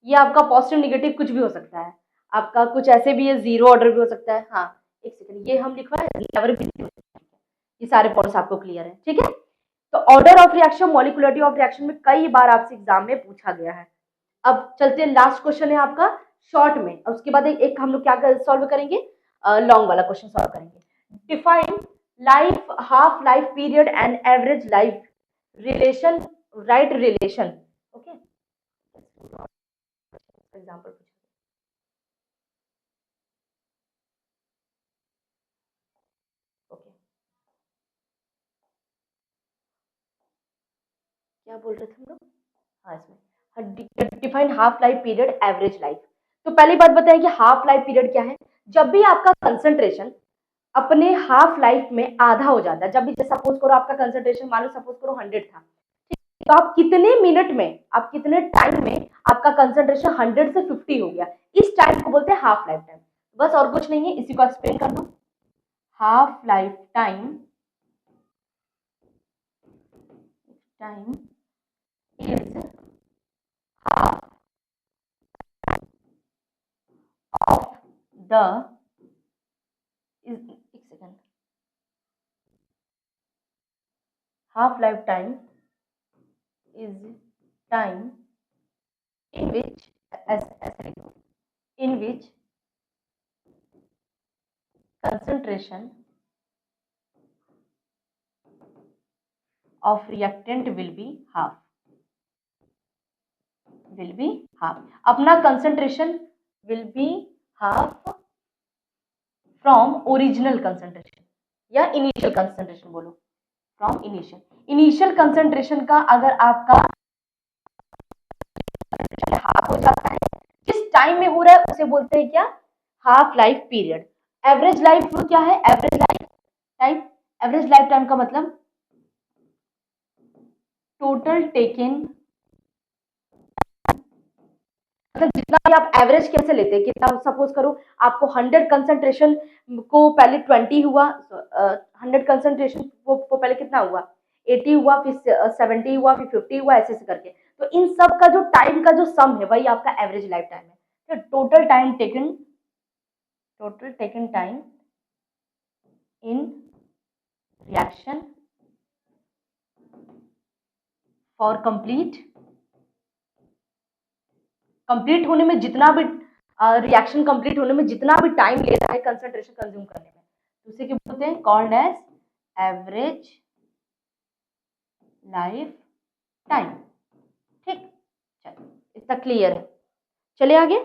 ये आपका पॉजिटिव निगेटिव कुछ भी हो सकता है, आपका कुछ ऐसे भी है, 0 ऑर्डर भी हो सकता है। हाँ एक सेकंड, ये हम लिखवा है नेवर भी 0, ये सारे पॉइंट्स आपको क्लियर है, ठीक है। तो order of reaction, molecularity of reaction में कई बार आपसे एग्जाम में पूछा गया है। अब चलते हैं, लास्ट क्वेश्चन है आपका शॉर्ट में, और उसके बाद एक हम लोग क्या सॉल्व करेंगे, लॉन्ग वाला क्वेश्चन सॉल्व करेंगे। Define life, half life period and average life relation, right relation, okay. Example okay, क्या बोल रहे थे हम लोग, हाँ इसमें define half life period average life. तो पहली बात बताएं कि हाफ लाइफ पीरियड क्या है, जब भी आपका कंसंट्रेशन अपने हाफ लाइफ में आधा हो जाता है, जब भी सपोज करो आपका कंसंट्रेशन मान लो सपोज करो 100 था, तो आप कितने मिनट में, आप कितने टाइम में आपका कंसंट्रेशन 100 से 50 हो गया, इस टाइम को बोलते हैं हाफ लाइफ टाइम। बस और कुछ नहीं है, इसी को एक्सप्लेन कर दो। Half life time is half of the is एक second, half lifetime is time in which in which concentration of reactant will be half, अपना concentration will be half from original concentration, या initial concentration बोलो, from initial concentration का अगर आपका half हो जाता है, किस टाइम में हो रहा है उसे बोलते हैं क्या, half life period. Average life क्या है, average life time, average life time का मतलब टोटल टेकन, मतलब जितना भी आप एवरेज कैसे लेते हैं, कितना सपोज करो आपको 100 कंसंट्रेशन को पहले 20 हुआ, 100 कंसंट्रेशन को पहले कितना हुआ 80 हुआ, फिर 70 हुआ, फिर 50 हुआ, ऐसे ऐसे करके। तो इन सब का जो टाइम का जो सम है वही आपका एवरेज लाइफ टाइम है। तो total taken time in reaction for complete होने में जितना भी रिएक्शन कंप्लीट होने में जितना भी टाइम ले रहा है कंसंट्रेशन कंज्यूम करने में, तो उसे क्या बोलते हैं, called as average life time. ठीक, चलो इतना क्लियर है, चलिए आगे।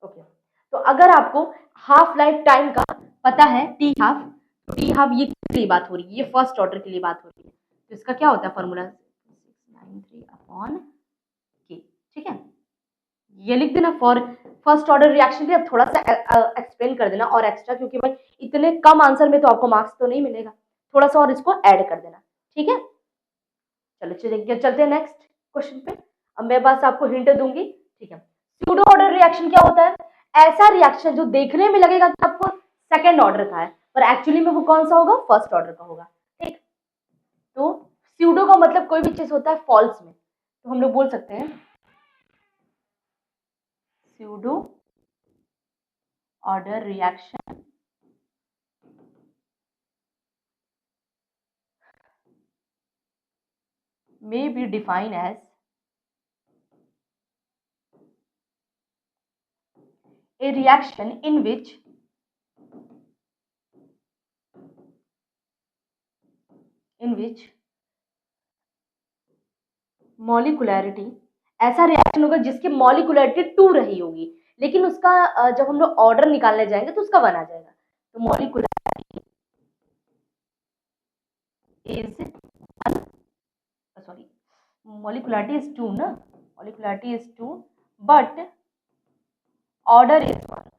ओके, तो अगर आपको हाफ लाइफ टाइम का पता है टी हाफ, तो टी हाफ ये किसके लिए बात हो रही है, ये फर्स्ट ऑर्डर के लिए बात हो रही है, तो इसका क्या होता है फॉर्मूला 693 अपॉन के। ठीक है, ये लिख देना फॉर फर्स्ट ऑर्डर रिएक्शन के। अब थोड़ा सा एक्सप्लेन कर देना और एक्स्ट्रा, क्योंकि भाई इतने कम आंसर में तो आपको मार्क्स तो नहीं मिलेगा, थोड़ा सा और इसको ऐड कर देना। ठीक है, चलो चलिए चलते हैं नेक्स्ट क्वेश्चन पे। अब मैं बस आपको हिंट दूंगी। ठीक है, स्यूडो ऑर्डर रिएक्शन क्या होता है, ऐसा रिएक्शन जो देखने में लगेगा कि आपको सेकंड ऑर्डर का है, पर एक्चुअली में वो कौन सा होगा, फर्स्ट ऑर्डर का होगा। ठीक, तो स्यूडो का मतलब कोई भी चीज होता है फॉल्स में, तो हम लोग बोल सकते हैं pseudo order reaction may be defined as a reaction in which molecularity, ऐसा रिएक्शन होगा जिसकी मॉलिकुलरिटी 2 रही होगी, लेकिन उसका जब हम लोग ऑर्डर निकालने जाएंगे तो उसका 1 आ जाएगा। तो molecularity is 1, sorry molecularity is 2 ना, molecularity is 2 but order is 1,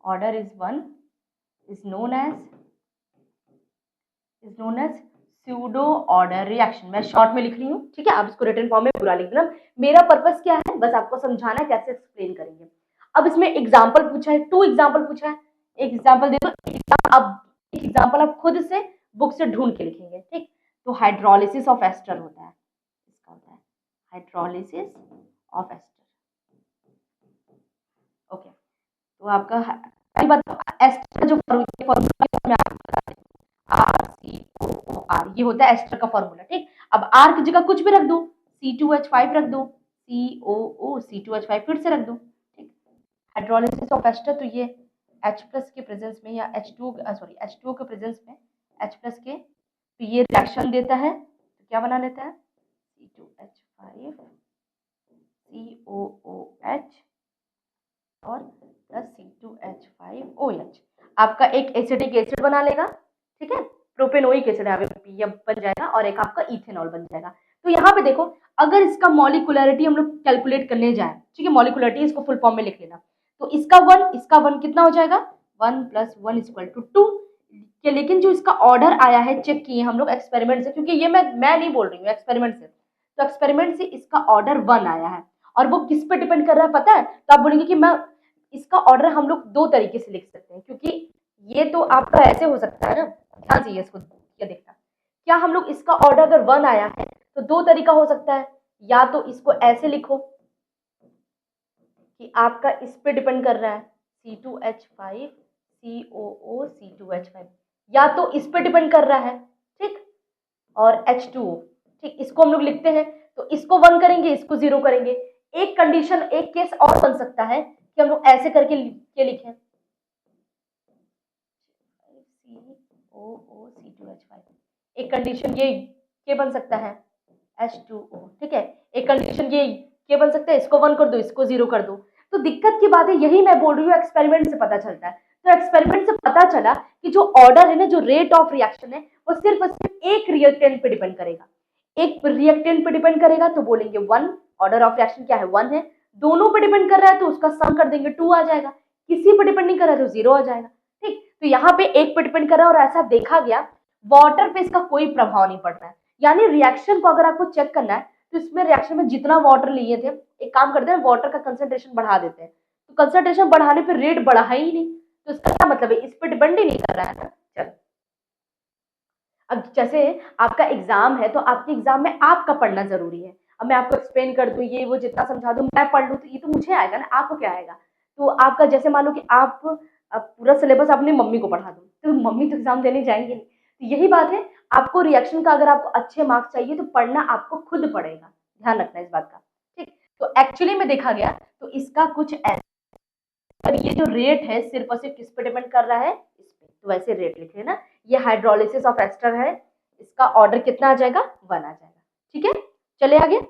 order is 1 is known as pseudo order reaction. मैं शॉर्ट में लिख रही हूँ, ठीक है, आप इसको रिटन फॉर्म में पूरा लिख देना। मेरा पर्पस क्या है, बस आपको समझाना है कैसे एक्सप्लेन करेंगे। अब इसमें एग्जांपल पूछा है, 2 एग्जांपल पूछा है, एक एग्जांपल दे दो, अब एक एग्जांपल आप खुद से बुक से ढूंढ के लिखेंगे। ठीक, तो हाइड्रोलिसिस ऑफ एस्टर होता है, इसका होता है हाइड्रोलिसिस ऑफ एस्टर। ओके, तो आपका पहली बात एस्टर जो फॉर्मूला RCOOR, ये होता है एस्टर का फॉर्मूला। ठीक, अब R की जगह कुछ भी रख दो, C2H5 रख दो, COO C2H5 फिर से रख दो। ठीक, हाइड्रोलिसिस ऑफ एस्टर, तो ये H प्लस के प्रेजेंस में या H2O के प्रेजेंस में H प्लस के, तो ये रिएक्शन देता है, तो क्या बना लेता है C2H5 COOH और प्लस C2H5OH, आपका एक एसिटिक एसिड बना लेगा। ठीक है, प्रोपेनोइक एसिड बन जाएगा और एक आपका इथेनॉल बन जाएगा। तो यहाँ पे देखो, अगर इसका मॉलिकुलरिटी हम लोग कैलकुलेट करने जाए, ठीक है, मॉलिकुलरिटी इसको फुल फॉर्म में लिख लेना, तो इसका 1 कितना हो जाएगा, 1 + 1 = 2। लेकिन जो इसका ऑर्डर आया है, चेक किए हम लोग एक्सपेरिमेंट से, क्योंकि ये मैं नहीं बोल रही हूँ, एक्सपेरिमेंट से, तो एक्सपेरिमेंट से इसका ऑर्डर 1 आया है। और वो किस पे डिपेंड कर रहा है पता है, तो आप बोलेंगे कि मैं इसका ऑर्डर हम लोग 2 तरीके से लिख सकते हैं, क्योंकि ये तो आपका ऐसे हो सकता है ना, ध्यान से इसको क्या देखना, क्या हम लोग इसका ऑर्डर अगर 1 आया है तो 2 तरीका हो सकता है, या तो इसको ऐसे लिखो कि आपका इस पे डिपेंड कर रहा है C2H5 COO C2H5, या तो इस पे डिपेंड कर रहा है, ठीक, और H2O। ठीक, इसको हम लोग लिखते हैं, तो इसको 1 करेंगे, इसको 0 करेंगे। एक कंडीशन, एक केस और बन सकता है कि हम लोग ऐसे करके लिखें COO C2H5, एक कंडीशन ये बन सकता है H2O। ठीक है, एक कंडीशन ये बन सकता है, इसको 1 कर दो, इसको 0 कर दो। तो दिक्कत की बात है, यही मैं बोल रही हूँ, एक्सपेरिमेंट से पता चलता है। तो एक्सपेरिमेंट से पता चला कि जो ऑर्डर है ना, जो रेट ऑफ रिएक्शन है, वो सिर्फ और सिर्फ एक रिएक्टेंट पे डिपेंड करेगा। एक रिएक्टेंट पे डिपेंड करेगा तो बोलेंगे 1, ऑर्डर ऑफ रिएक्शन क्या है 1 है। दोनों पे डिपेंड कर रहा है तो उसका सम कर देंगे 2 आ जाएगा। किसी पे डिपेंड नहीं कर रहा है तो 0 आ जाएगा। ठीक, तो यहाँ पे एक पे डिपेंड कर रहा है और ऐसा देखा गया वाटर पे इसका कोई प्रभाव नहीं पड़ रहा है। यानी रिएक्शन को अगर आपको चेक करना है तो इसमें रिएक्शन में जितना वाटर लिए थे, एक काम करते हैं, वाटर का कंसंट्रेशन बढ़ा देते हैं। तो कंसंट्रेशन बढ़ाने पे रेट बढ़ा ही नहीं, तो इसका क्या मतलब है, इस पे डिपेंड ही नहीं कर रहा है ना। चलो, अब जैसे आपका एग्जाम है तो आपके एग्जाम में आपका पढ़ना जरूरी है। अब मैं आपको एक्सप्लेन कर दूं, ये वो जितना समझा दूं, मैं पढ़ लूं तो ये तो मुझे आएगा ना, आपको क्या आएगा। तो आपका जैसे मान लो कि आप अब पूरा सिलेबस अपनी मम्मी को पढ़ा दो तो मम्मी तो एग्जाम देने जाएंगे नहीं। तो यही बात है, आपको रिएक्शन का अगर आपको अच्छे मार्क्स चाहिए तो पढ़ना आपको खुद पड़ेगा, ध्यान रखना इस बात का। ठीक, तो एक्चुअली में देखा गया तो इसका कुछ ऐसा, और ये जो रेट है सिर्फ और सिर्फ किस पे डिपेंड कर रहा है, इस पे, तो वैसे रेट लिख लेना। ये हाइड्रोलिसिस ऑफ एस्टर है, इसका ऑर्डर कितना आ जाएगा 1 आ जाएगा। ठीक है, चले आगे।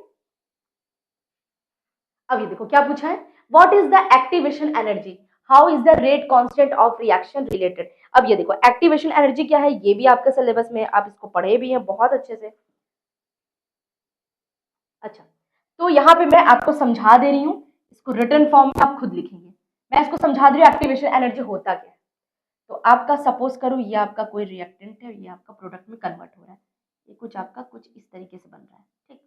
अब ये देखो क्या पूछा है, what is the activation energy, how is the rate constant of reaction related. अब ये देखो एक्टिवेशन एनर्जी क्या है, ये भी आपके सिलेबस में, आप इसको पढ़े भी हैं बहुत अच्छे से। अच्छा, तो यहाँ पे मैं आपको समझा दे रही हूँ, इसको रिटर्न फॉर्म में आप खुद लिखेंगे। मैं इसको समझा दे रही हूँ एक्टिवेशन एनर्जी होता क्या है। तो आपका सपोज करो ये आपका कोई रिएक्टेंट है, ये आपका प्रोडक्ट में कन्वर्ट हो रहा है, ये कुछ आपका कुछ इस तरीके से बन रहा है। ठीक,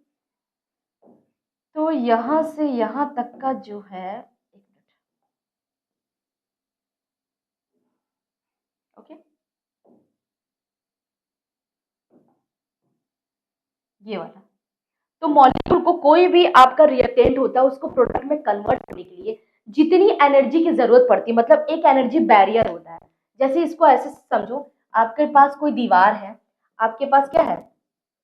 तो यहाँ से यहाँ तक का जो है, एक मिनट, ओके, ये वाला। तो मॉलिक्यूल को कोई भी आपका रिएक्टेंट होता है उसको प्रोडक्ट में कन्वर्ट करने के लिए जितनी एनर्जी की जरूरत पड़ती है, मतलब एक एनर्जी बैरियर होता है। जैसे इसको ऐसे समझो, आपके पास कोई दीवार है, आपके पास क्या है,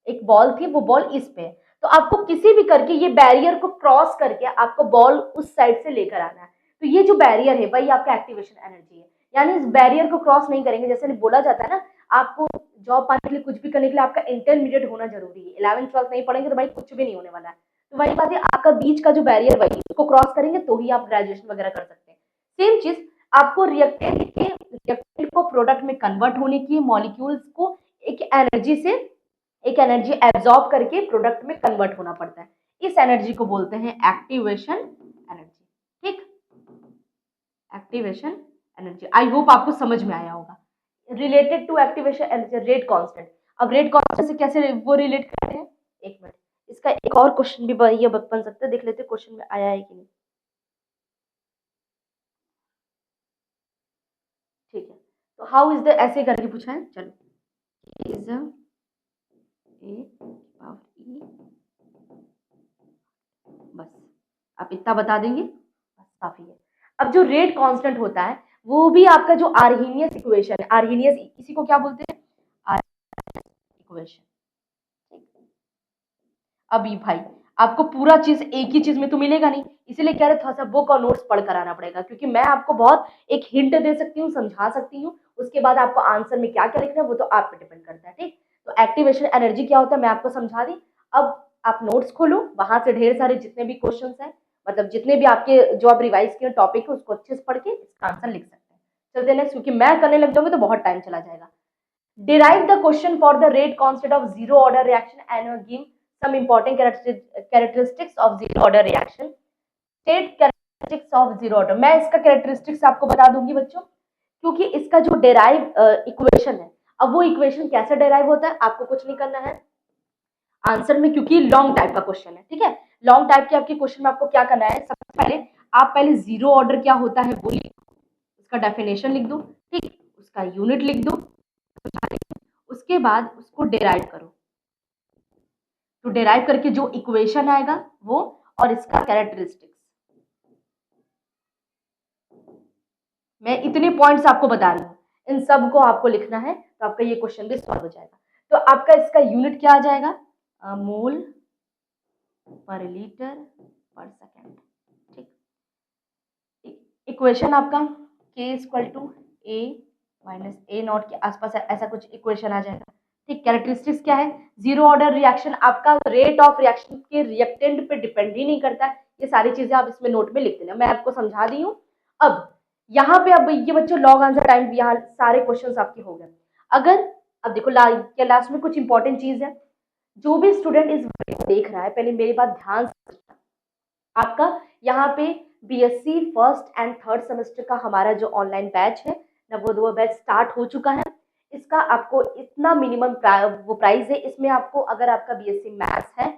एक बॉल थी, वो बॉल इस पे है, तो आपको किसी भी करके ये बैरियर को क्रॉस करके आपको बॉल उस साइड से लेकर आना है। तो ये जो बैरियर है वही आपका एक्टिवेशन एनर्जी है। यानी इस बैरियर को क्रॉस नहीं करेंगे, जैसे बोला जाता है ना, आपको जॉब पाने के लिए, कुछ भी करने के लिए आपका इंटरमीडिएट होना जरूरी है। 11th 12th नहीं पढ़ेंगे तो भाई कुछ भी नहीं होने वाला है। तो वही बात है, आपका बीच का जो बैरियर वही, उसको क्रॉस करेंगे तो ही आप ग्रेजुएशन वगैरह कर सकते हैं। सेम चीज आपको रिएक्टेंट को प्रोडक्ट में कन्वर्ट होने की, मॉलिक्यूल्स को एक एनर्जी से, एक एनर्जी एब्जॉर्ब करके प्रोडक्ट में कन्वर्ट होना पड़ता है। इस एनर्जी को बोलते हैं एक्टिवेशन एनर्जी। ठीक, एक्टिवेशन एनर्जी, आई होप आपको समझ में आया होगा। Related to activation energy rate constant. अब रेट कांस्टेंट से कैसे वो रिलेट करते हैं, एक मिनट, इसका एक और क्वेश्चन भी ये बन सकता है, देख लेते हैं क्वेश्चन में आया है कि नहीं। ठीक है, तो हाउ इज द, ऐसे करके पूछा है, चलो, इज ए पावर ई, बस आप इतना बता देंगे बस काफी है। अब जो रेट कांस्टेंट होता है वो भी आपका जो आर्हीनियस इक्वेशन है, आर्हीनियस इसी को क्या बोलते हैं, इक्वेशन। अभी भाई आपको पूरा चीज एक ही चीज में तो मिलेगा नहीं, इसीलिए कह रहे थोड़ा सा बुक और नोट्स पढ़ कर आना पड़ेगा, क्योंकि मैं आपको बहुत एक हिंट दे सकती हूँ, समझा सकती हूँ, उसके बाद आपको आंसर में क्या क्या लिखना है वो तो आप पे डिपेंड करता है। ठीक, तो एक्टिवेशन एनर्जी क्या होता है मैं आपको समझा दी। अब आप नोट्स खोलो, वहां से ढेर सारे जितने भी क्वेश्चन है, मतलब जितने भी आपके जो आप रिवाइज किए टॉपिक है उसको अच्छे से पढ़ के इसका आंसर लिख सकते हैं। चलते नेक्स्ट, क्योंकि मैं करने लग जाऊंगी तो बहुत टाइम चला जाएगा। Derive the question for the rate constant of zero order reaction and give some important characteristics of zero order reaction. State characteristics of zero order. मैं इसका characteristics आपको बता दूंगी बच्चों, क्योंकि इसका जो derive इक्वेशन है, अब वो इक्वेशन कैसे derive होता है आपको कुछ नहीं करना है आंसर में, क्योंकि लॉन्ग टाइप का क्वेश्चन है। ठीक है, लॉन्ग टाइप के आपके क्वेश्चन में आपको क्या करना है, सबसे पहले आप पहले जीरो ऑर्डर क्या होता है वो लिख, उसका डेफिनेशन लिख दो, ठीक, उसका यूनिट लिख दो, उसके बाद उसको डेराइव करो। तो डेराइव करके जो इक्वेशन आएगा वो, और इसका कैरेक्टरिस्टिक्स, मैं इतने पॉइंट्स आपको बता रही हूँ, इन सब को आपको लिखना है तो आपका ये क्वेश्चन भी सॉल्व हो जाएगा। तो आपका इसका यूनिट क्या आ जाएगा, मोल पर लीटर पर सेकेंड। ठीक, इक्वेशन आपका K equal to A minus A not के आसपास ऐसा कुछ इक्वेशन आ जाएगा। ठीक, कैरेक्टरिस्टिक्स क्या है, जीरो ऑर्डर रिएक्शन, आपका रेट ऑफ रिएक्शन के रिएक्टेंट पे डिपेंड ही नहीं करता है, ये सारी चीजें आप इसमें नोट में लिख देना, मैं आपको समझा दी हूँ। अब यहाँ पे अब ये बच्चों लॉग आंसर टाइम, यहाँ सारे क्वेश्चंस आपके हो गए। अगर अब देखो लास्ट में कुछ इंपॉर्टेंट चीज है, जो भी स्टूडेंट इस वीडियो को देख रहा है पहले मेरी बात ध्यान से, आपका यहाँ पे BSc first and third semester का हमारा जो ऑनलाइन बैच है नवोदय बैच स्टार्ट हो चुका है। इसका आपको इतना मिनिमम वो प्राइस है, इसमें आपको अगर आपका बीएससी मैथ्स है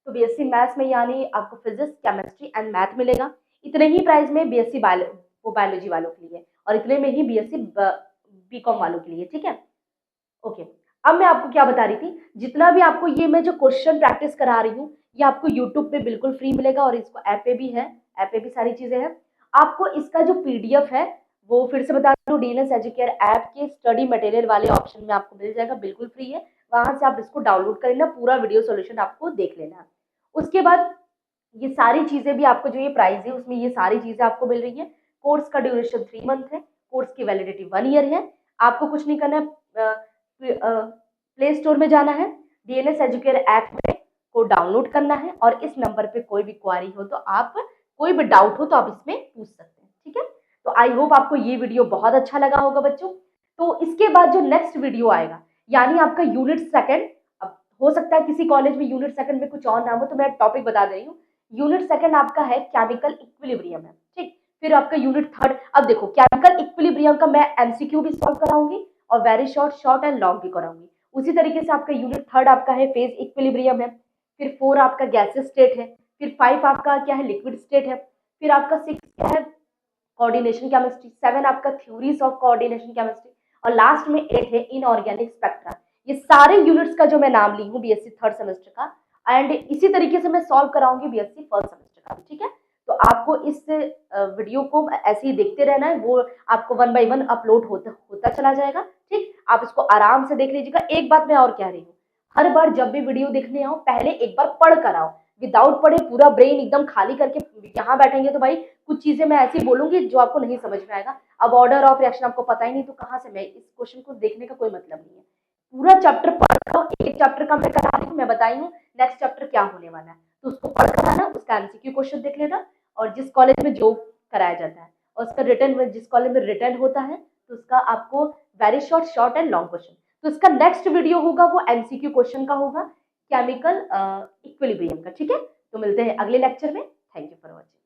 तो बीएससी मैथ्स में यानी आपको फिजिक्स केमिस्ट्री एंड मैथ मिलेगा। इतने ही प्राइस में बीएससी बायोलॉजी वालों के लिए, और इतने में ही बीएससी बीकॉम वालों के लिए, ठीक है। ओके, अब मैं आपको क्या बता रही थी, जितना भी आपको ये मैं जो क्वेश्चन प्रैक्टिस करा रही हूँ ये आपको यूट्यूब पे बिल्कुल फ्री मिलेगा, और इसको ऐप पे भी है, ऐप पे भी सारी चीजें हैं। आपको इसका जो पीडीएफ है वो फिर से बता दूं, डीएनएस एजुकेयर ऐप के स्टडी मटेरियल वाले ऑप्शन में आपको मिल जाएगा, बिल्कुल फ्री है। वहां से आप इसको डाउनलोड कर लेना, पूरा वीडियो सोल्यूशन आपको देख लेना है। उसके बाद ये सारी चीजें भी आपको, जो ये प्राइस है उसमें ये सारी चीजें आपको मिल रही है। कोर्स का ड्यूरेशन 3 मंथ है, कोर्स की वैलिडिटी 1 ईयर है। आपको कुछ नहीं करना है, प्ले स्टोर में जाना है, डीएनएस एजुकेयर ऐप में को डाउनलोड करना है, और इस नंबर पे कोई भी क्वारी हो तो आप, कोई भी डाउट हो तो आप इसमें पूछ सकते हैं, ठीक है। तो आई होप आपको ये वीडियो बहुत अच्छा लगा होगा बच्चों। तो इसके बाद जो नेक्स्ट वीडियो आएगा यानी आपका यूनिट सेकंड, अब हो सकता है किसी कॉलेज में यूनिट सेकंड में कुछ और नाम हो, तो मैं टॉपिक बता दे रही हूँ। यूनिट सेकंड आपका है केमिकल इक्विलिब्रियम है, ठीक। फिर आपका यूनिट थर्ड, अब देखो केमिकल इक्विलिब्रियम का मैं एमसीक्यू भी सॉल्व कराऊंगी और वेरी शॉर्ट एंड लॉन्ग भी कराऊंगी। उसी तरीके से आपका यूनिट थर्ड आपका है फेज इक्विलिब्रियम है, फिर 4 आपका गैसेस स्टेट है, फिर 5 आपका क्या है लिक्विड स्टेट है, फिर आपका 6 क्या है कोऑर्डिनेशन केमिस्ट्री, 7 आपका थ्योरीज ऑफ कोऑर्डिनेशन केमिस्ट्री, और लास्ट में 8 है इनऑर्गेनिक स्पेक्ट्रा। ये सारे यूनिट्स का जो मैं नाम ली हूँ बीएससी थर्ड सेमेस्टर का, एंड इसी तरीके से मैं सॉल्व कराऊंगी बीएससी फर्स्ट सेमेस्टर का, ठीक है। तो आपको इस वीडियो को ऐसे ही देखते रहना है, वो आपको 1 बाय 1 अपलोड होता चला जाएगा, ठीक। आप इसको आराम से देख लीजिएगा। एक बात मैं और कह रही हूँ, हर बार जब भी वीडियो देखने आओ पहले एक बार पढ़ कर आओ, विदाउट पढ़े पूरा ब्रेन एकदम खाली करके यहाँ बैठेंगे तो भाई कुछ चीजें मैं ऐसी बोलूंगी जो आपको नहीं समझ में आएगा। अब ऑर्डर ऑफ रिएक्शन आपको पता ही नहीं तो कहाँ से, मैं इस क्वेश्चन को देखने का कोई मतलब नहीं है। पूरा चैप्टर पढ़, एक चैप्टर का मैं करा रही हूँ, मैं बताई हूँ नेक्स्ट चैप्टर क्या होने वाला है, तो उसको पढ़ कर आना, उसका एमसीक्यू क्वेश्चन देख लेना, और जिस कॉलेज में जो कराया जाता है और उसका रिटर्न में, जिस कॉलेज में रिटर्न होता है तो उसका आपको very short and long question. तो इसका नेक्स्ट वीडियो होगा वो एमसीक्यू क्वेश्चन का होगा, केमिकल इक्विलिब्रियम का, ठीक है। तो मिलते हैं अगले लेक्चर में। Thank you for watching.